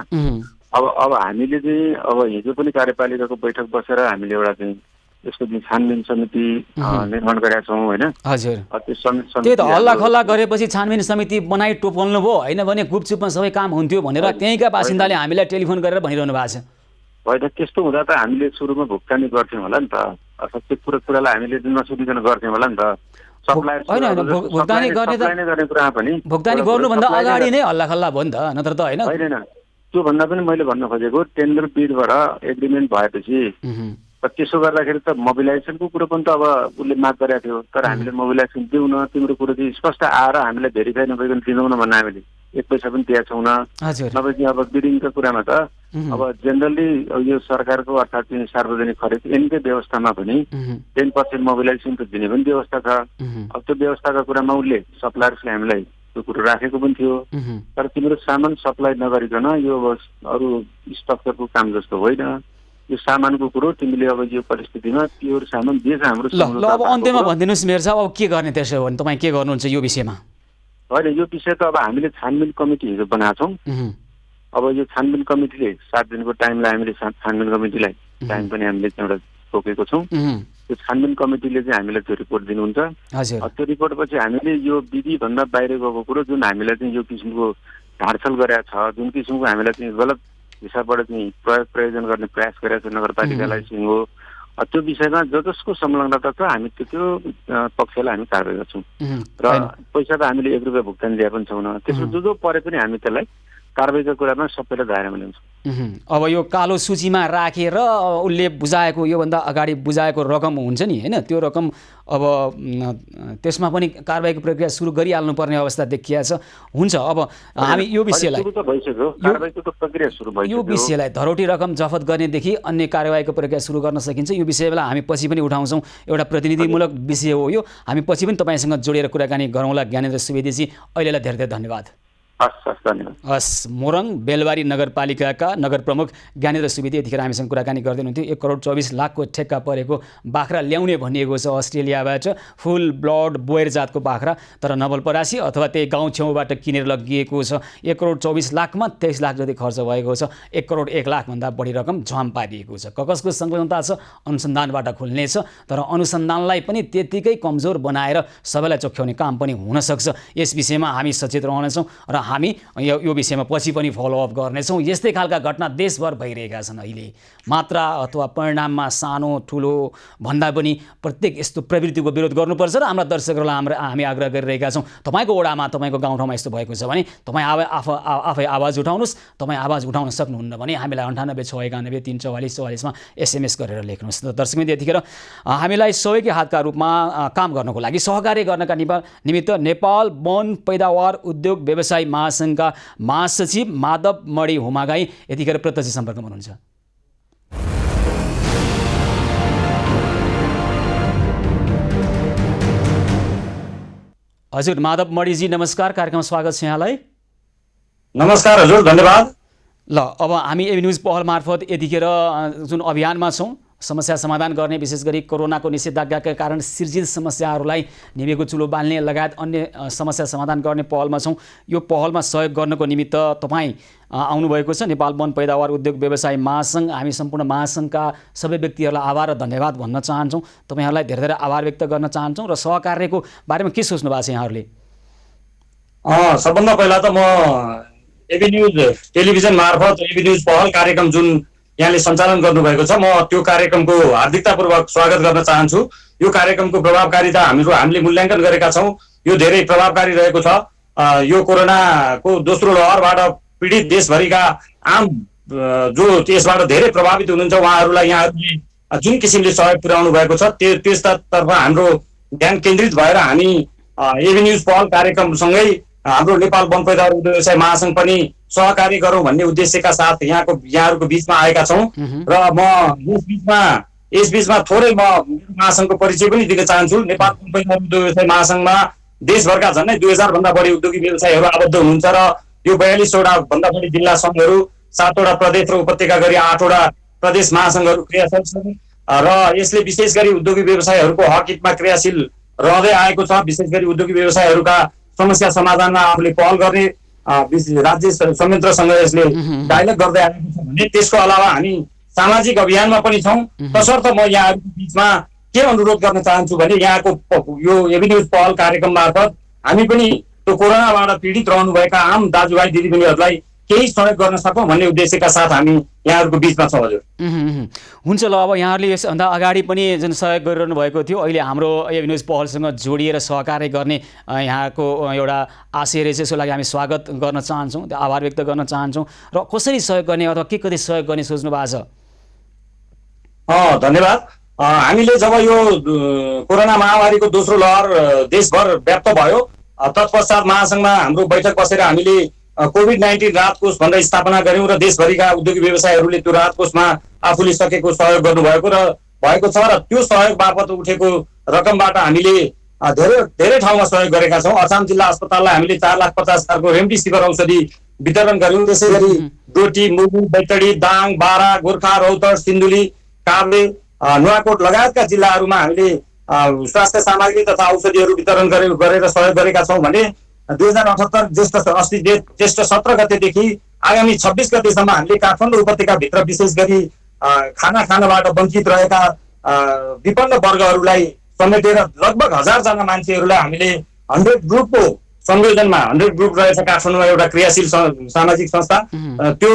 अब हामीले चाहिँ अब हिजो पनि कार्यपालिकाको बैठक बसेर हामीले एउटा चाहिँ यसको चाहिँ छानबिन समिति निर्माण गरेका छौँ होइन। हजुर, त्यही त हल्ला खल्ला गरेपछि छानबिन समिति बनाइ टोपल्नु भयो होइन भने गुपचुपमा सबै काम हुन्थ्यो भनेर त्यहीँका बासिन्दाले हामीलाई टेलिफोन गरेर भनिरहनु भएको छ। होइन, त्यस्तो हुँदा त हामीले सुरुमा भुक्तानी गर्थ्यौँ होला नि त, अथवा त्यो कुरालाई हामीले नसुनिकन गर्थ्यौँ होला नि त। सप्लायर होइन भुक्तानी गर्ने कुरा पनि भुक्तानी गर्नुभन्दा अगाडि नै हल्लाखल्ला भयो नि त, नत्र त होइन? होइन, त्यो भन्दा पनि मैले भन्न खोजेको टेन्डर बिडबाट एग्रिमेन्ट भएपछि त्यसो गर्दाखेरि त मोबिलाइजेसनको कुरो पनि त अब उसले माग गरेको थियो, तर हामीले मोबिलाइजेसन दिउँ न, तिम्रो कुरो चाहिँ स्पष्ट आएर हामीलाई भेरिफाई नभइकन दिँदैनौँ न भन्ने हामीले 1 पैसा पनि दिएका छैनौँ न। नभए चाहिँ अब बिडिङको कुरामा त अब जेनरली यो सरकारको अर्थात् चाहिँ सार्वजनिक खरिद यिनकै व्यवस्थामा पनि 10% मोबिलाइजेसन त दिने पनि व्यवस्था छ। अब त्यो व्यवस्थाको कुरामा उसले सप्लायर्सले हामीलाई त्यो कुरो राखेको पनि थियो, तर तिम्रो सामान सप्लाई नगरिकन यो अरू स्ट्रक्चरको काम जस्तो होइन, यो सामानको कुरो तिमीले अब यो परिस्थितिमा प्योर सामान दिएछ हाम्रो। ल अब अन्त्यमा भनिदिनुहोस् मेयर साहब, अब के गर्ने त्यसो हो भने तपाईँ के गर्नुहुन्छ यो विषयमा? होइन, यो विषय त अब हामीले छानबिन कमिटी हिजो बनाएको छौँ। अब यो छानबिन कमिटीले 7 दिनको टाइमलाई हामीले छानबिन कमिटीलाई टाइम पनि हामीले एउटा तोकेको छौँ। त्यो छानबिन कमिटीले चाहिँ हामीलाई त्यो रिपोर्ट दिनुहुन्छ। त्यो रिपोर्टपछि हामीले यो विधिभन्दा बाहिर गएको कुरो जुन हामीलाई चाहिँ यो किसिमको ढाडछल गरेका छ, जुन किसिमको हामीलाई चाहिँ गलत हिसाबबाट चाहिँ प्रयोजन गर्ने प्रयास गरेको छ नगरपालिकालाई चाहिँ हो, त्यो विषयमा जसको संलग्नता छ हामी त्यो पक्षलाई हामी कारवाही गर्छौँ। र पैसा त हामीले 1 रुपियाँ भुक्तानी दिए पनि छैनौँ। त्यसमा जो परे पनि हामी त्यसलाई कारवाहीको कुरामा सबैलाई दायरामा ल्याउँछौँ। अब यो कालो सूचीमा राखेर उसले बुझाएको, योभन्दा अगाडि बुझाएको रकम हुन्छ नि होइन, त्यो रकम अब त्यसमा पनि कारवाहीको प्रक्रिया सुरु गरिहाल्नु पर्ने अवस्था देखिया छ। हुन्छ, अब हामी यो विषयलाई धरोटी रकम जफत गर्नेदेखि अन्य कारवाहीको प्रक्रिया सुरु गर्न सकिन्छ। यो विषयलाई हामी पछि पनि उठाउँछौँ, एउटा प्रतिनिधिमूलक विषय हो यो। हामी पछि पनि तपाईँसँग जोडेर कुराकानी गरौँला। ज्ञानेन्द्र सुवेदीजी, अहिलेलाई धेरै धेरै धन्यवाद। हस्, मोरङ बेलबारी नगरपालिकाका नगर प्रमुख ज्ञानेन्द्र सुवेदी यतिखेर हामीसँग कुराकानी गर्दै हुनुहुन्थ्यो। 1 करोड 24 लाखको ठेक्का परेको बाख्रा ल्याउने भनिएको छ अस्ट्रेलियाबाट, फुल ब्लड बोयर जातको बाख्रा, तर नवलपरासी अथवा त्यही गाउँ छेउबाट किनेर लगिएको छ। 1 करोड 24 लाखमा 23 लाख जति खर्च भएको छ। 1 करोड 1 लाखभन्दा बढी रकम झ्वाम पारिएको छ। कसको संलग्नता छ अनुसन्धानबाट खुल्नेछ, तर अनुसन्धानलाई पनि त्यतिकै कमजोर बनाएर सबैलाई चोख्याउने काम पनि हुनसक्छ। यस विषयमा हामी सचेत रहनेछौँ र हामी यो विषयमा पछि पनि फलोअप गर्नेछौँ। यस्तै खालका घटना देशभर भइरहेका छन् अहिले। मात्रा अथवा परिणाममा सानो ठुलो भन्दा पनि प्रत्येक यस्तो प्रवृत्तिको विरोध गर्नुपर्छ र हाम्रा दर्शकहरूलाई हामी आग्रह गरिरहेका छौँ। तपाईँको वडामा, तपाईँको गाउँठाउँमा यस्तो भएको छ भने तपाईँ आफै आवाज उठाउनुहोस्। तपाईँ आवाज उठाउन सक्नुहुन्न भने हामीलाई 98 691 344 44मा SMS गरेर लेख्नुहोस्। दर्शकबिन्द, यतिखेर हामीलाई सहयोगी हातका रूपमा काम गर्नको लागि सहकार्य गर्नका निमित्त नेपाल वन पैदावार उद्योग व्यवसाय महासङ्घका महासचिव माधव मणि हुमागाई यतिखेर प्रत्यक्ष सम्पर्कमा हुनुहुन्छ। हजुर माधव मणिजी, नमस्कार, कार्यक्रममा स्वागत छ यहाँलाई। नमस्कार हजुर, धन्यवाद। ल, अब हामी एबी न्युज पहल मार्फत यतिखेर जुन अभियानमा छौँ, समस्या समाधान गर्ने, विशेष गरी कोरोनाको निषेधाज्ञाका कारण सिर्जित समस्याहरूलाई निभेको चुलो बाल्ने लगायत अन्य समस्या समाधान गर्ने पहलमा छौँ। यो पहलमा सहयोग गर्नको निमित्त तपाईँ आउनुभएको छ, नेपाल वन पैदावार उद्योग व्यवसाय महासङ्घ। हामी सम्पूर्ण महासङ्घका सबै व्यक्तिहरूलाई आभार र धन्यवाद भन्न चाहन्छौँ। तपाईँहरूलाई धेरै धेरै आभार व्यक्त गर्न चाहन्छौँ। र सहकार्यको बारेमा के सोच्नु भएको छ यहाँहरूले? सबभन्दा पहिला त म एबी न्युज टेलिभिजन मार्फत एबी न्युज पहल कार्यक्रम जुन यहाँले सञ्चालन गर्नुभएको छ, म त्यो कार्यक्रमको हार्दिकतापूर्वक स्वागत गर्न चाहन्छु। यो कार्यक्रमको प्रभावकारिता हामीले मूल्याङ्कन गरेका छौँ। यो धेरै प्रभावकारी रहेको छ। यो कोरोनाको दोस्रो लहरबाट पीडित देशभरिका आम जो त्यसबाट धेरै प्रभावित हुनुहुन्छ उहाँहरूलाई यहाँहरूले जुन किसिमले सहयोग पुर्याउनु भएको छ त्यसतर्फ हाम्रो ध्यान केन्द्रित भएर हामी एबी न्युज पहल कार्यक्रमसँगै हाम्रो नेपाल वन पैदावार उद्योग व्यवसाय महासङ्घ पनि सहकार्य गरौँ भन्ने उद्देश्यका साथ यहाँहरूको बिचमा आएका छौँ। र म यस बीचमा थोरै म महासङ्घको परिचय पनि दिन चाहन्छु। नेपाल वन पैदावार उद्योग व्यवसाय महासङ्घमा देशभरका झन्डै 2000 भन्दा बढी उद्योगी व्यवसायीहरू आबद्ध हुनुहुन्छ र यो 42वटा भन्दा बढी जिल्ला सङ्घहरू, 7वटा प्रदेश र उपत्यका गरी 8वटा प्रदेश महासङ्घहरू क्रियाशील छन् र यसले विशेष गरी उद्योगी व्यवसायीहरूको हक हितमा क्रियाशील रहँदै आएको छ। विशेष गरी उद्योगी व्यवसायीहरूका समस्या समाधानमा आफूले पहल गर्ने राज्य संयन्त्रसँग यसले डायलग गर्दै आएको छ भने त्यसको अलावा हामी सामाजिक अभियानमा पनि छौँ। तसर्थ म यहाँहरूको बिचमा के अनुरोध गर्न चाहन्छु भने यहाँको यो एबी न्युज पहल कार्यक्रम मार्फत हामी पनि त्यो कोरोनाबाट पीडित रहनुभएका आम दाजुभाइ दिदीबहिनीहरूलाई केही सहयोग गर्न सकौँ भन्ने उद्देश्यका साथ हामी यहाँहरूको बिचमा छौँ हजुर। हुन्छ ल, अब यहाँहरूले यसभन्दा अगाडि पनि जुन सहयोग गरिरहनु भएको थियो, अहिले हाम्रो एबी न्युज पहलसँग जोडिएर सहकार्य गर्ने यहाँको एउटा आशय रहेछ। यसको लागि हामी स्वागत गर्न चाहन्छौँ, आभार व्यक्त गर्न चाहन्छौँ। र कसरी सहयोग गर्ने अथवा के कति सहयोग गर्ने सोच्नु भएको छ? धन्यवाद। हामीले जब यो कोरोना महामारीको दोस्रो लहर देशभर व्याप्त भयो, तत्पश्चात महासङ्घमा हाम्रो बैठक बसेर हामीले कोभिड-19 राहत कोष भनेर स्थापना गऱ्यौँ र देशभरिका उद्योगी व्यवसायीहरूले त्यो राहत कोषमा आफूले सकेको सहयोग भएको छ र त्यो सहयोग बापत उठेको रकमबाट हामीले धेरै ठाउँमा सहयोग गरेका छौँ। अछाम जिल्ला अस्पताललाई हामीले 4,50,000 को रेमडेसिभिर औषधि वितरण गऱ्यौँ। त्यसै गरी डोटी, मुगु, बैतडी, दाङ, बारा, गोर्खा, रौतहट, सिन्धुली, काभ्रे, नुवाकोट लगायतका जिल्लाहरूमा हामीले स्वास्थ्य सामग्री तथा औषधिहरू वितरण गरेर सहयोग गरेका छौँ भने 2078 ज्येष्ठ 17 गतेदेखि आगामी 26 गतेसम्म हामीले काठमाडौँ उपत्यकाभित्र विशेष गरी खाना खानबाट वञ्चित रहेका विपन्न वर्गहरूलाई समेटेर लगभग 1000 जना मान्छेहरूलाई हामीले 100 ग्रुपको संयोजनमा, 100 ग्रुप रहेछ काठमाडौँमा एउटा क्रियाशील सामाजिक संस्था, त्यो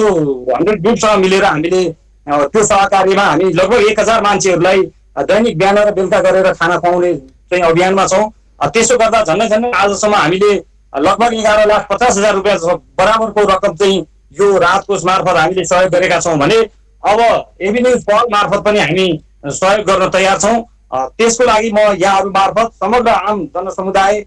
100 ग्रुपसँग मिलेर हामीले त्यो सहकार्यमा हामी लगभग 1000 मान्छेहरूलाई दैनिक बिहान र बेलुका गरेर खाना खुवाउने चाहिँ अभियानमा छौँ। त्यसो गर्दा झन्डै आजसम्म हामीले लगभग 11,50,000 रुपियाँ बराबरको रकम चाहिँ यो राहत कोष मार्फत हामीले सहयोग गरेका छौँ भने अब एबी न्युज पहल मार्फत पनि हामी सहयोग गर्न तयार छौँ। त्यसको लागि म यहाँहरू मार्फत समग्र आम जनसमुदाय,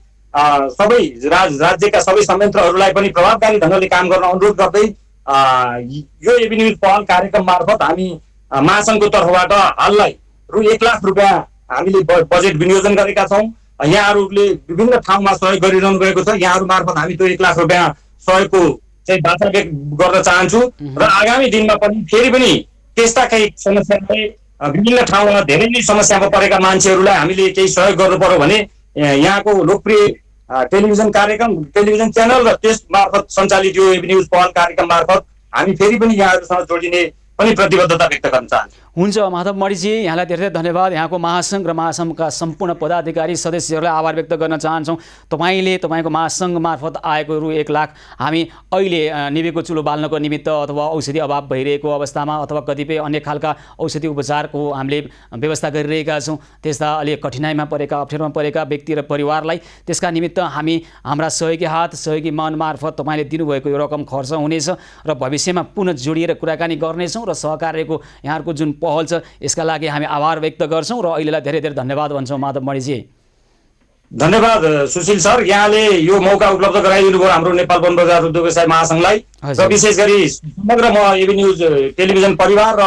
सबै राज्यका सबै संयन्त्रहरूलाई पनि प्रभावकारी ढङ्गले काम गर्न अनुरोध गर्दै यो एबी न्युज पहल कार्यक्रम मार्फत हामी महासङ्घको तर्फबाट हाललाई रु 1 लाख रुपियाँ हामीले बजेट विनियोजन गरेका छौँ। यहाँहरूले विभिन्न ठाउँमा सहयोग गरिरहनु भएको छ। यहाँहरू मार्फत हामी त्यो 1 लाख रुपियाँ सहयोगको चाहिँ वाचा व्यक्त गर्न चाहन्छु र आगामी दिनमा पनि फेरि पनि त्यस्ता केही समस्यालाई विभिन्न ठाउँमा धेरै नै समस्यामा परेका मान्छेहरूलाई हामीले केही सहयोग गर्नु पर्यो भने यहाँको लोकप्रिय टेलिभिजन च्यानल र त्यस मार्फत सञ्चालित यो एबी न्युज पहल कार्यक्रम मार्फत हामी फेरि पनि यहाँहरूसँग जोडिने पनि प्रतिबद्धता व्यक्त गर्न चाहन्छु। हुन्छ माधव मणिजी, यहाँलाई धेरै धन्यवाद। यहाँको महासङ्घ र महासङ्घका सम्पूर्ण पदाधिकारी सदस्यहरूलाई आभार व्यक्त गर्न चाहन्छौँ। तपाईँको महासङ्घ मार्फत आएको रु 1 लाख हामी अहिले निभेको चुलो बाल्नको निमित्त अथवा औषधि अभाव भइरहेको अवस्थामा अथवा कतिपय अन्य खालका औषधि उपचारको हामीले व्यवस्था गरिरहेका छौँ। त्यस्ता अलि कठिनाइमा परेका, अप्ठ्यारोमा परेका व्यक्ति र परिवारलाई त्यसका निमित्त हामी हाम्रा सहयोगी हात, सहयोगी मन मार्फत तपाईँले दिनुभएको यो रकम खर्च हुनेछ र भविष्यमा पुनः जोडिएर कुराकानी गर्नेछौँ र सहकार्यको यहाँहरूको जुन पहल छ यसका लागि हामी आभार व्यक्त गर्छौँ र अहिलेलाई धेरै धेरै धन्यवाद भन्छौँ। माधव मणिजी, धन्यवाद सुशील सर, यहाँले यो मौका उपलब्ध गराइदिनु भयो हाम्रो नेपाल वन बजार उद्योग व्यवसाय महासङ्घलाई र विशेष गरी समग्र म एबी न्युज टेलिभिजन परिवार र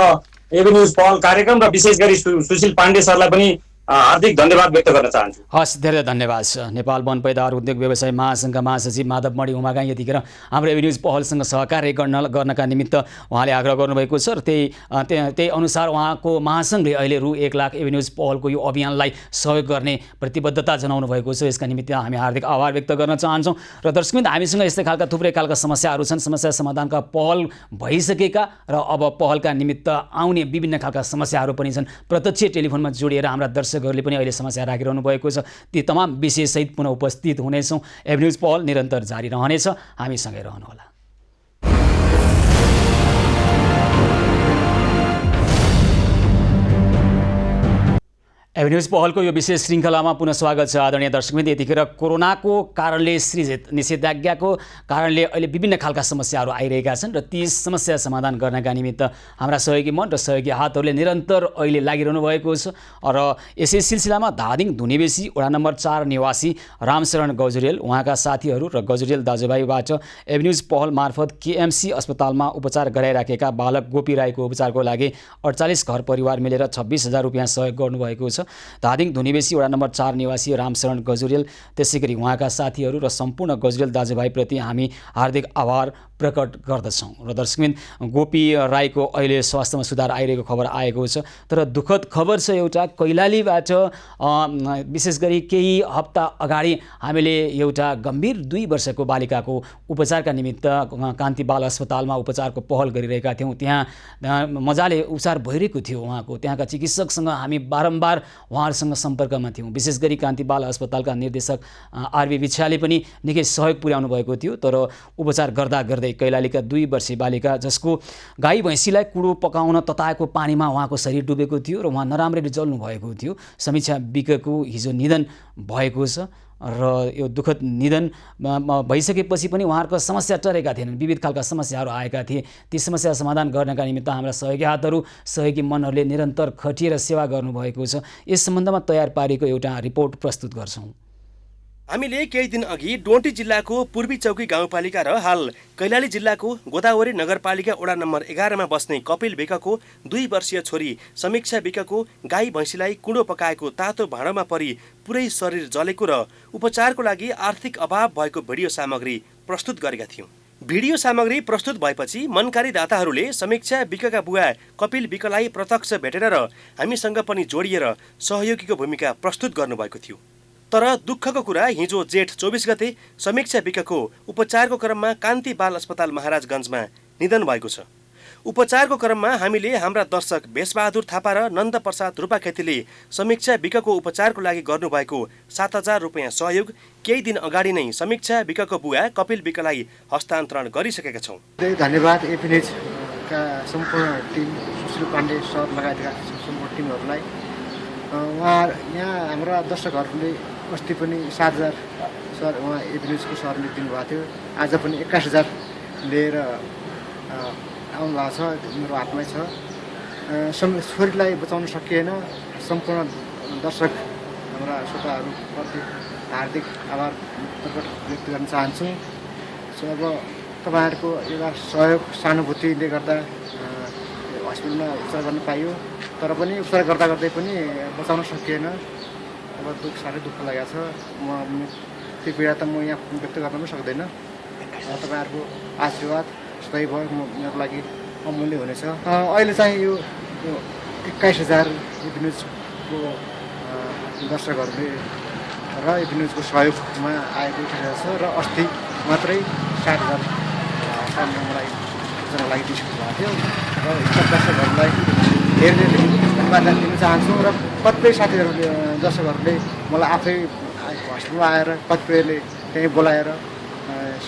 एबी न्युज पहल कार्यक्रम र विशेष गरी सुशील पाण्डे सरलाई पनि हार्दिक धन्यवाद व्यक्त गर्न चाहन्छु। हस्, धेरै धन्यवाद। नेपाल वन पैदावार उद्योग व्यवसाय महासङ्घका महासचिव माधव मणि उमागाई यतिखेर हाम्रो एबी न्युज पहलसँग सहकार्य गर्नका निमित्त उहाँले आग्रह गर्नुभएको छ र त्यही अनुसार उहाँको महासङ्घले अहिले रु 1 लाख एबी न्युज पहलको यो अभियानलाई सहयोग गर्ने प्रतिबद्धता जनाउनु भएको छ। यसका निमित्त हामी हार्दिक आभार व्यक्त गर्न चाहन्छौँ र दर्शकवृन्द, हामीसँग यस्तै खालका थुप्रै खालका समस्याहरू छन्। समस्या समाधानका पहल भइसकेका र अब पहलका निमित्त आउने विभिन्न खालका समस्याहरू पनि छन्। प्रत्यक्ष टेलिफोनमा जोडिएर हाम्रा दर्शकहरूले पनि अहिले समस्या राखिरहनु भएको छ। ती तमाम विषयसहित पुनः उपस्थित हुनेछौँ। एबी न्युज पहल निरन्तर जारी रहनेछ, हामीसँगै रहनुहोला। एबी न्युज पहलको यो विशेष श्रृङ्खलामा पुनः स्वागत छ। आदरणीय दर्शकवृन्द, यतिखेर कोरोनाको कारणले सृजित निषेधाज्ञाको कारणले अहिले विभिन्न खालका समस्याहरू आइरहेका छन् र ती समस्या समाधान गर्नका निमित्त हाम्रा सहयोगी मन र सहयोगी हातहरूले निरन्तर अहिले लागिरहनु भएको छ र यसै सिलसिलामा धादिङ धुनेबेसी वडा नम्बर 4 निवासी रामशरण गजुरेल, उहाँका साथीहरू र गजुरेल दाजुभाइबाट एबी न्युज पहल मार्फत केएमसी अस्पतालमा उपचार गराइराखेका बालक गोपी राईको उपचारको लागि 48 घर परिवार मिलेर 26,000 रुपियाँ सहयोग गर्नुभएको छ। धादिङ धुनेबेसी वडा नम्बर 4 निवासी रामशरण गजुरेल, त्यसै गरी उहाँका साथीहरू र सम्पूर्ण गजुरेल दाजुभाइप्रति हामी हार्दिक आभार प्रकट गर्दछौँ। र दर्शकवृन्द, गोपी राईको अहिले स्वास्थ्यमा सुधार आइरहेको खबर आएको छ, तर दुःखद खबर छ एउटा कैलालीबाट विशेष गरी केही हप्ता अगाडि हामीले एउटा गम्भीर 2 वर्षको बालिकाको उपचारका निमित्त कान्ति बाल अस्पतालमा उपचारको पहल गरिरहेका थियौँ। त्यहाँ मजाले उपचार भइरहेको थियो उहाँको। त्यहाँका चिकित्सकसँग हामी बारम्बार उहाँहरूसँग सम्पर्कमा थियौँ। विशेष गरी कान्ति बाल अस्पतालका निर्देशक आरबी विछ्याले पनि निकै सहयोग पुर्याउनु भएको थियो। तर उपचार गर्दा गर्दै कैलालीका 2 वर्षीय बालिका जसको गाई भैँसीलाई कुडो पकाउन तताएको पानीमा उहाँको शरीर डुबेको थियो र उहाँ नराम्ररी जल्नु भएको थियो। समीक्षा विकको हिजो निधन भएको छ र यो दुःखद निधन भइसकेपछि पनि उहाँहरूको समस्या टरेका थिएनन्। विविध खालका समस्याहरू आएका थिए। ती समस्या समाधान गर्नका निमित्त हाम्रा सहयोगी हातहरू, सहयोगी मनहरूले निरन्तर खटिएर सेवा गर्नुभएको छ। यस सम्बन्धमा तयार पारेको एउटा रिपोर्ट प्रस्तुत गर्छौँ। हामीले केही दिन अघि डोटी जिल्लाको पूर्वी चौकी गाउँपालिका र हाल कैलाली जिल्लाको गोदावरी नगरपालिका वडा नम्बर 11 मा बस्ने कपिल विकको 2 वर्षीय छोरी समीक्षा विकको गाई भैँसीलाई कुँडो पकाएको तातो भाँडोमा परी पुरै शरीर जलेको र उपचारको लागि आर्थिक अभाव भएको भिडियो सामग्री प्रस्तुत गरेका थियौँ। भिडियो सामग्री प्रस्तुत भएपछि मनकारी दाताहरूले समीक्षा विकका बुवा कपिल विकलाई प्रत्यक्ष भेटेर र हामीसँग पनि जोडिएर सहयोगीको भूमिका प्रस्तुत गर्नुभएको थियो। तर दुःखको कुरा हिजो जेठ 24 गते समीक्षा विकको उपचारको क्रममा कान्ति बाल अस्पताल महाराजगञ्जमा निधन भएको छ। उपचारको क्रममा हामीले हाम्रा दर्शक भेषबहादुर थापा र नन्द प्रसाद रूपाखेतीले समीक्षा विकको उपचारको लागि गर्नुभएको 7,000 रुपियाँ सहयोग केही दिन अगाडि नै समीक्षा विकको बुवा कपिल विकलाई हस्तान्तरण गरिसकेका छौँ। धन्यवाद एपी न्युजका सम्पूर्ण टिम, सुशील पाण्डे सर लगायतका सम्पूर्ण टिमहरूलाई। उहाँ यहाँ हाम्रा दर्शकहरूले अस्ति पनि 7,000 सर उहाँ एपी न्युजको सरले दिनुभएको थियो। आज पनि 21,000 लिएर आउनुभएको छ, मेरो हातमै छ। छोरीलाई बचाउन सकिएन। सम्पूर्ण दर्शक हाम्रा श्रोताहरूप्रति हार्दिक आभार प्रकट व्यक्त गर्न चाहन्छु। अब तपाईँहरूको एउटा सहयोग सहानुभूतिले गर्दा हस्पिटलमा उपचार गर्न पाइयो, तर पनि उपचार गर्दा गर्दै पनि बचाउन सकिएन। अब साह्रै दुःख लागेको छ। म त्यो पीडा त म यहाँ व्यक्त गर्न पनि सक्दैन। तपाईँहरूको आशीर्वाद सदैव मेरो लागि अमूल्य हुनेछ। अहिले चाहिँ यो 21,000 एपी न्युजको दर्शकहरूले र एपी न्युजको सहयोगमा आएको 21,000 छ र अस्ति मात्रै 60,000 मलाई एकजनाको लागि दिइसक्नु भएको थियो। र दर्शकहरूलाई धेरै धेरै धन्यवाद दिन चाहन्छु। र कतिपय साथीहरूले दर्शकहरूले मलाई आफै हस्पिटलमा आएर कतिपयले त्यहीँ बोलाएर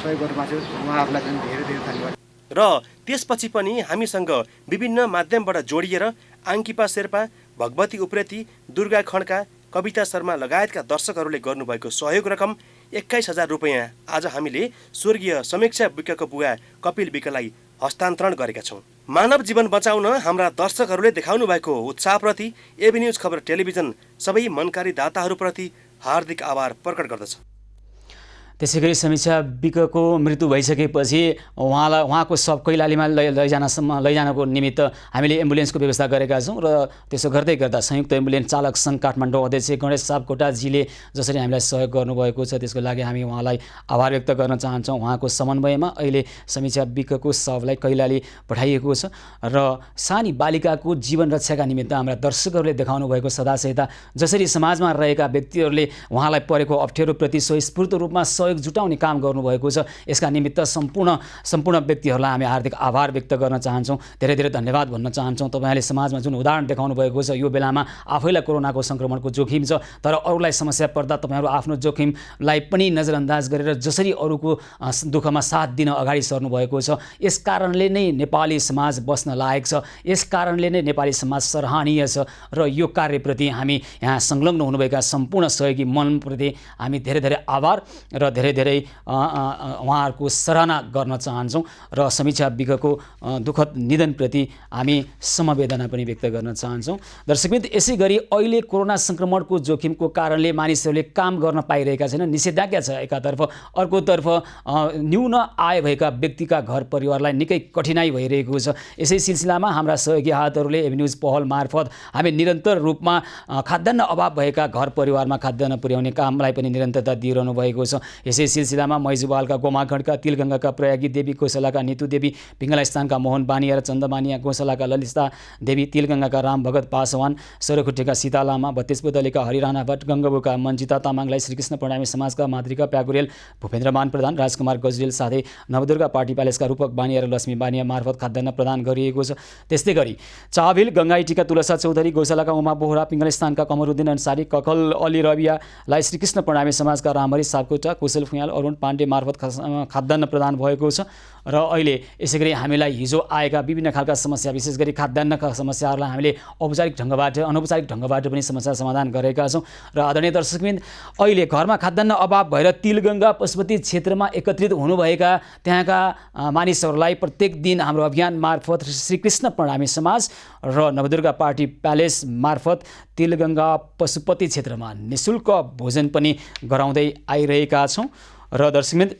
सहयोग गर्नुभएको थियो। उहाँहरूलाई पनि धेरै धेरै धन्यवाद। र त्यसपछि पनि हामीसँग विभिन्न माध्यमबाट जोडिएर आङ्किपा शेर्पा, भगवती उप्रेती, दुर्गा खड्का, कविता शर्मा लगायतका दर्शकहरूले गर्नुभएको सहयोग रकम 21,000 रुपियाँ आज हामीले स्वर्गीय समीक्षा विकको बुवा कपिल विकलाई हस्तान्तरण गरेका छौँ। मानव जीवन बचाउन हाम्रा दर्शकहरूले देखाउनु भएको उत्साहप्रति एबी न्युज खबर टेलिभिजन सबै मनकारी दाताहरूप्रति हार्दिक आभार प्रकट गर्दछ। त्यसैगरी समीक्षा विकको मृत्यु भइसकेपछि उहाँको शव कैलालीमा लैजानको निमित्त हामीले एम्बुलेन्सको व्यवस्था गरेका छौँ। र त्यसो गर्दै गर्दा संयुक्त एम्बुलेन्स चालक सङ्घ काठमाडौँ अध्यक्ष गणेश सापकोटाजीले जसरी हामीलाई सहयोग गर्नुभएको छ त्यसको लागि हामी उहाँलाई आभार व्यक्त गर्न चाहन्छौँ। उहाँको समन्वयमा अहिले समीक्षा विकको शवलाई कैलाली पठाइएको छ र सानी बालिकाको जीवन रक्षाका निमित्त हाम्रा दर्शकहरूले देखाउनु भएको सदाशयता, जसरी समाजमा रहेका व्यक्तिहरूले उहाँलाई परेको अप्ठ्यारोप्रति स्वस्फूर्त रूपमा सहयोग जुटाउने काम गर्नुभएको छ, यसका निमित्त सम्पूर्ण व्यक्तिहरूलाई हामी हार्दिक आभार व्यक्त गर्न चाहन्छौँ। धेरै धेरै धन्यवाद भन्न चाहन्छौँ। तपाईँहरूले समाजमा जुन उदाहरण देखाउनु भएको छ, यो बेलामा आफैलाई कोरोनाको सङ्क्रमणको जोखिम छ, तर अरूलाई समस्या पर्दा तपाईँहरू आफ्नो जोखिमलाई पनि नजरअन्दाज गरेर जसरी अरूको दुःखमा साथ दिन अगाडि सर्नु भएको छ, यस कारणले नै नेपाली समाज बस्न लायक छ। यस कारणले नै नेपाली समाज सराहनीय छ र यो कार्यप्रति हामी यहाँ संलग्न हुनुभएका सम्पूर्ण सहयोगी मनप्रति हामी धेरै धेरै आभार र धेरै धेरै उहाँहरूको सराहना गर्न चाहन्छौँ। र समीक्षा विकको दुःखद निधनप्रति हामी समवेदना पनि व्यक्त गर्न चाहन्छौँ। दर्शकवृन्द, यसै गरी अहिले कोरोना सङ्क्रमणको जोखिमको कारणले मानिसहरूले काम गर्न पाइरहेका छैनन्, निषेधाज्ञा छ एकातर्फ, अर्कोतर्फ न्यून आय भएका व्यक्तिका घर परिवारलाई निकै कठिनाइ भइरहेको छ। यसै सिलसिलामा हाम्रा सहयोगी हातहरूले एबी न्युज पहल मार्फत हामी निरन्तर रूपमा खाद्यान्न अभाव भएका घर परिवारमा खाद्यान्न पुर्याउने कामलाई पनि निरन्तरता दिइरहनु भएको छ। यसै सिलसिलामा मैजुवालका गोमाखण्डका तिलगङ्गाका प्रयागी देवी, गौशालाका नीतू देवी, पिङ्गला स्थानका मोहन बानिया र चन्दबानिया, गौशालाका ललिता देवी, तिलगङ्गाका राम भगत पासवान, सोरखुट्टेका सीता लामा, बत्तीसबुदलीका हरिराणा भट्ट, गङ्गबुका मन्जिता तामाङलाई श्रीकृष्ण प्रणामी समाजका माद्रिका प्याकुरेल, भूपेन्द्रमान प्रधान, राजकुमार गजरेल साथै नवदुर्गा पार्टी प्यालेसका रूपक बानिया र लक्ष्मी बानिया मार्फत खाद्यान्न प्रदान गरिएको छ। त्यस्तै गरी चाभिल गङ्गाइटीका तुलसा चौधरी, गौशालाका उमा बोहरा, पिङ्गल स्थानका कमरुद्दिन अन्सारी, ककल अली रबियालाई श्रीकृष्ण प्रणामी समाजका रामहरि सापकोटा, कुशल फुयाल, अरुण पाण्डे मार्फत खाद्यान्न प्रदान भएको छ। र अहिले यसै गरी हामीलाई हिजो आएका विभिन्न खालका समस्या, विशेष गरी खाद्यान्नका समस्याहरूलाई हामीले औपचारिक ढङ्गबाट अनौपचारिक ढङ्गबाट पनि समस्या समाधान गरेका छौँ। र आदरणीय दर्शकवृन्द, अहिले घरमा खाद्यान्न अभाव भएर तिलगङ्गा पशुपति क्षेत्रमा एकत्रित हुनुभएका त्यहाँका मानिसहरूलाई प्रत्येक दिन हाम्रो अभियान मार्फत श्रीकृष्ण प्रणामी समाज र नवदुर्गा पार्टी प्यालेस मार्फत तिलगङ्गा पशुपति क्षेत्रमा निःशुल्क भोजन पनि गराउँदै आइरहेका छौँ। र दर्शकवृन्द,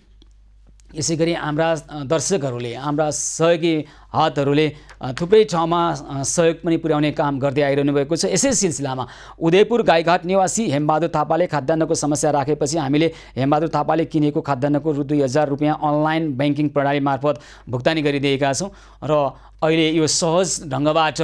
यसै गरी हाम्रा दर्शकहरूले, हाम्रा सहयोगी हातहरूले थुप्रै ठाउँमा सहयोग पनि पुर्याउने काम गर्दै आइरहनु भएको छ। यसै सिलसिलामा उदयपुर गाईघाट निवासी हेमबहादुर थापाले खाद्यान्नको समस्या राखेपछि हामीले हेमबहादुर थापाले किनेको खाद्यान्नको रु 2000 रुपियाँ अनलाइन ब्याङ्किङ प्रणाली मार्फत भुक्तानी गरिदिएका छौँ। र अहिले यो सहज ढङ्गबाट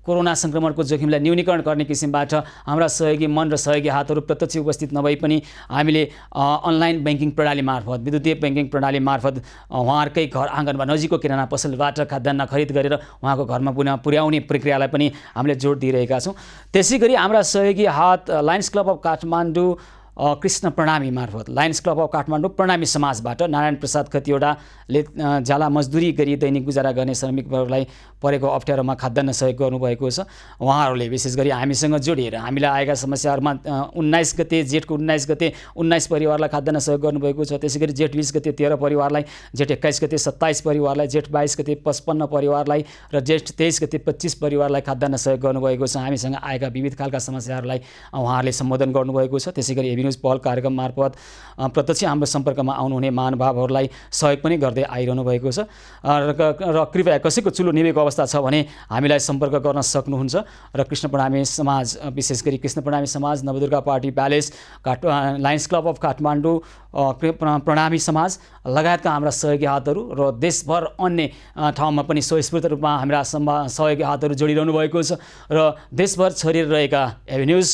कोरोना सङ्क्रमणको जोखिमलाई न्यूनीकरण गर्ने किसिमबाट हाम्रा सहयोगी मन र सहयोगी हातहरू प्रत्यक्ष उपस्थित नभई पनि हामीले अनलाइन ब्याङ्किङ प्रणाली मार्फत, विद्युतीय ब्याङ्किङ प्रणाली मार्फत उहाँहरूकै घर आँगनमा नजिकको किराना पसलबाट खाद्यान्न खरिद गरेर उहाँको घरमा पुनः पुर्याउने प्रक्रियालाई पनि हामीले जोड दिइरहेका छौँ। त्यसै गरी हाम्रा सहयोगी हात Lions Club of Kathmandu Krishna Pranami मार्फत, Lions Club of Kathmandu Pranami समाजबाट नारायण प्रसाद खतिवडाले ज्याला मजदुरी गरी दैनिक गुजारा गर्ने श्रमिकहरूलाई परेको अप्ठ्यारोमा खाद्यान्न सहयोग गर्नुभएको छ। उहाँहरूले विशेष गरी हामीसँग जोडिएर हामीलाई आएका समस्याहरूमा 19 गते, जेठको 19 गते 19 परिवारलाई खाद्यान्न सहयोग गर्नुभएको छ। त्यसै गरी जेठ 20 गते 13 परिवारलाई, जेठ 21 गते 27 परिवारलाई, जेठ 22 गते 55 परिवारलाई र जेठ 23 गते 25 परिवारलाई खाद्यान्न सहयोग गर्नुभएको छ। हामीसँग आएका विविध खालका समस्याहरूलाई उहाँहरूले सम्बोधन गर्नुभएको छ। त्यसै गरी न्युज पहल कार्यक्रम मार्फत प्रत्यक्ष हाम्रो सम्पर्कमा आउनुहुने महानुभावहरूलाई सहयोग पनि गर्दै आइरहनु भएको छ। र कृपया कसैको चुलो निभेको अवस्था छ भने हामीलाई सम्पर्क गर्न सक्नुहुन्छ। र कृष्ण प्रणामी समाज, विशेष गरी Krishna Pranami Samaj, Navadurga party palace, Lions Club of Kathmandu Pranami Samaj लगायतका हाम्रा सहयोगी हातहरू र देशभर अन्य ठाउँमा पनि स्वस्फूर्त रूपमा हाम्रा सहयोगी हातहरू जोडिरहनु भएको छ। र देशभर छरिएर रहेका एभिन्युज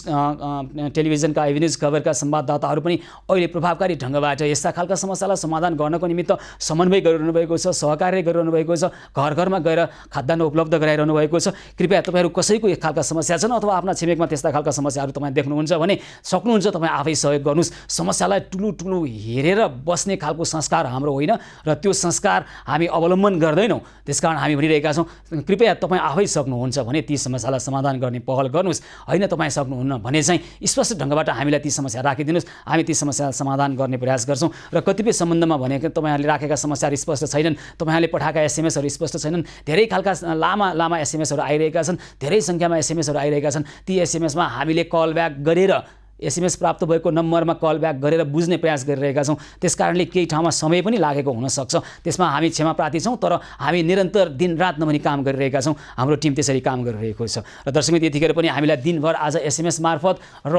टेलिभिजनका एभिन्युज खबरका संवाददाताहरू पनि अहिले प्रभावकारी ढङ्गबाट यस्ता खालका समस्यालाई समाधान गर्नको निमित्त समन्वय गरिरहनु भएको छ, सहकार्य गरिरहनु भएको छ, घर घरमा गएर खाद्यान्न उपलब्ध गराइरहनु भएको छ। कृपया तपाईँहरू कसैको एक खालका समस्या छन् अथवा आफ्ना छिमेकमा त्यस्ता खालका समस्याहरू तपाईँ देख्नुहुन्छ भने सक्नुहुन्छ तपाईँ आफै सहयोग गर्नुहोस्। समस्यालाई ठुलो हेरेर बस्ने खालको संस्कार हाम्रो होइन र त्यो संस्कार हामी अवलम्बन गर्दैनौँ। त्यसकारण हामी भनिरहेका छौँ, कृपया तपाईँ आफै सक्नुहुन्छ भने ती समस्यालाई समाधान गर्ने पहल गर्नुहोस्। होइन तपाईँ सक्नुहुन्न भने चाहिँ स्पष्ट ढङ्गबाट हामीलाई ती समस्या राखिदिनुहोस्, हामी ती समस्या समाधान गर्ने प्रयास गर्छौँ। र कतिपय सम्बन्धमा भनेको तपाईँहरूले राखेका समस्याहरू स्पष्ट छैनन्, तपाईँहरूले पठाएका एसएमएसहरू स्पष्ट छैनन्, धेरै खालका लामा एसएमएसहरू आइरहेका छन्, धेरै सङ्ख्यामा एसएमएसहरू आइरहेका छन्। ती एसएमएसमा हामीले कल ब्याक गरेर एसएमएस प्राप्त भएको नम्बरमा कल ब्याक गरेर बुझ्ने प्रयास गरिरहेका छौँ। त्यसकारणले केही ठाउँमा समय पनि लागेको हुनसक्छ, त्यसमा हामी क्षमा प्रार्थी छौँ। तर हामी निरन्तर दिनरात नभनी काम गरिरहेका छौँ, हाम्रो टिम त्यसरी काम गरिरहेको छ। र दर्शकमित्र, यतिखेर पनि हामीलाई दिनभर आज एसएमएस मार्फत र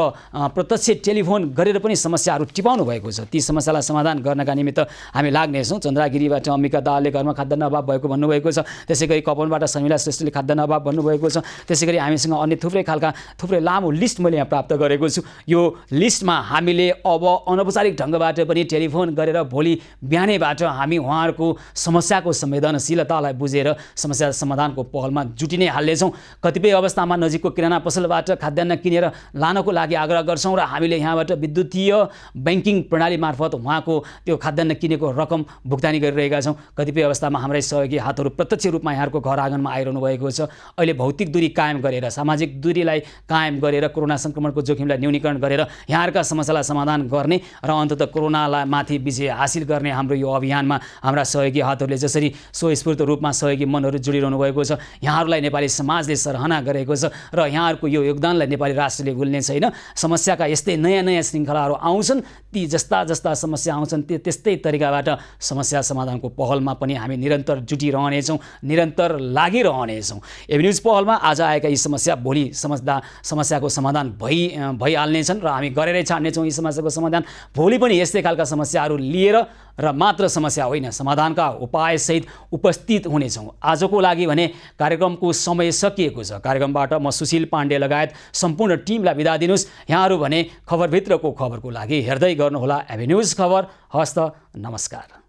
प्रत्यक्ष टेलिफोन गरेर पनि समस्याहरू टिपाउनु भएको छ। ती समस्यालाई समाधान गर्नका निमित्त हामी लाग्नेछौँ। चन्द्रागिरीबाट अम्बिका दाहालले घरमा खाद्यान्न अभाव भएको भन्नुभएको छ। त्यसै गरी कपनबाट शर्मिला श्रेष्ठले खाद्यान्न अभाव भन्नुभएको छ। त्यसै गरी हामीसँग अन्य थुप्रै लामो लिस्ट मैले यहाँ प्राप्त गरेको छु। यो लिस्टमा हामीले अब अनौपचारिक ढङ्गबाट पनि टेलिफोन गरेर भोलि बिहानैबाट हामी उहाँहरूको समस्याको संवेदनशीलतालाई बुझेर समस्या समाधानको पहलमा जुटिनै हाल्नेछौँ। कतिपय अवस्थामा नजिकको किराना पसलबाट खाद्यान्न किनेर लानको लागि आग्रह गर्छौँ र हामीले यहाँबाट विद्युतीय ब्याङ्किङ प्रणाली मार्फत उहाँको त्यो खाद्यान्न किनेको रकम भुक्तानी गरिरहेका छौँ। कतिपय अवस्थामा हाम्रै सहयोगी हातहरू प्रत्यक्ष रूपमा यहाँको घर आँगनमा आइरहनु भएको छ। अहिले भौतिक दूरी कायम गरेर, सामाजिक दूरीलाई कायम गरेर, कोरोना सङ्क्रमणको जोखिमलाई न्यूनीकरण गरेर यहाँका समस्यालाई समाधान गर्ने र अन्ततः कोरोनालाई माथि विजय हासिल गर्ने हाम्रो यो अभियानमा हाम्रा सहयोगी हातहरूले जसरी स्वस्फूर्त रूपमा सहयोगी मनहरू जोडिरहनु भएको छ, यहाँहरूलाई नेपाली समाजले सराहना गरेको छ र यहाँहरूको यो योगदानलाई नेपाली राष्ट्रले भुल्ने छैन। समस्याका यस्तै नयाँ श्रृङ्खलाहरू आउँछन्, ती जस्ता समस्या आउँछन् त्यस्तै तरिकाबाट समस्या समाधानको पहलमा पनि हामी निरन्तर जुटिरहनेछौँ, निरन्तर लागिरहनेछौँ। एभिन्युज पहलमा आज आएका यी समस्या भोलि समस्याको समाधान भइहाल्ने छन् र हामी गरेरै छाड्नेछौँ यी समस्याको समाधान। भोलि पनि यस्तै खालका समस्याहरू लिएर र मात्र समस्या होइन समाधानका उपायसहित उपस्थित हुनेछौँ। आजको लागि भने कार्यक्रमको समय सकिएको छ। कार्यक्रमबाट म सुशील पाण्डे लगायत सम्पूर्ण टिमलाई बिदा दिनुहोस्। यहाँहरू भने खबरभित्रको खबरको लागि हेर्दै गर्नुहोला एभेन्यूज खबर। हस्त नमस्कार।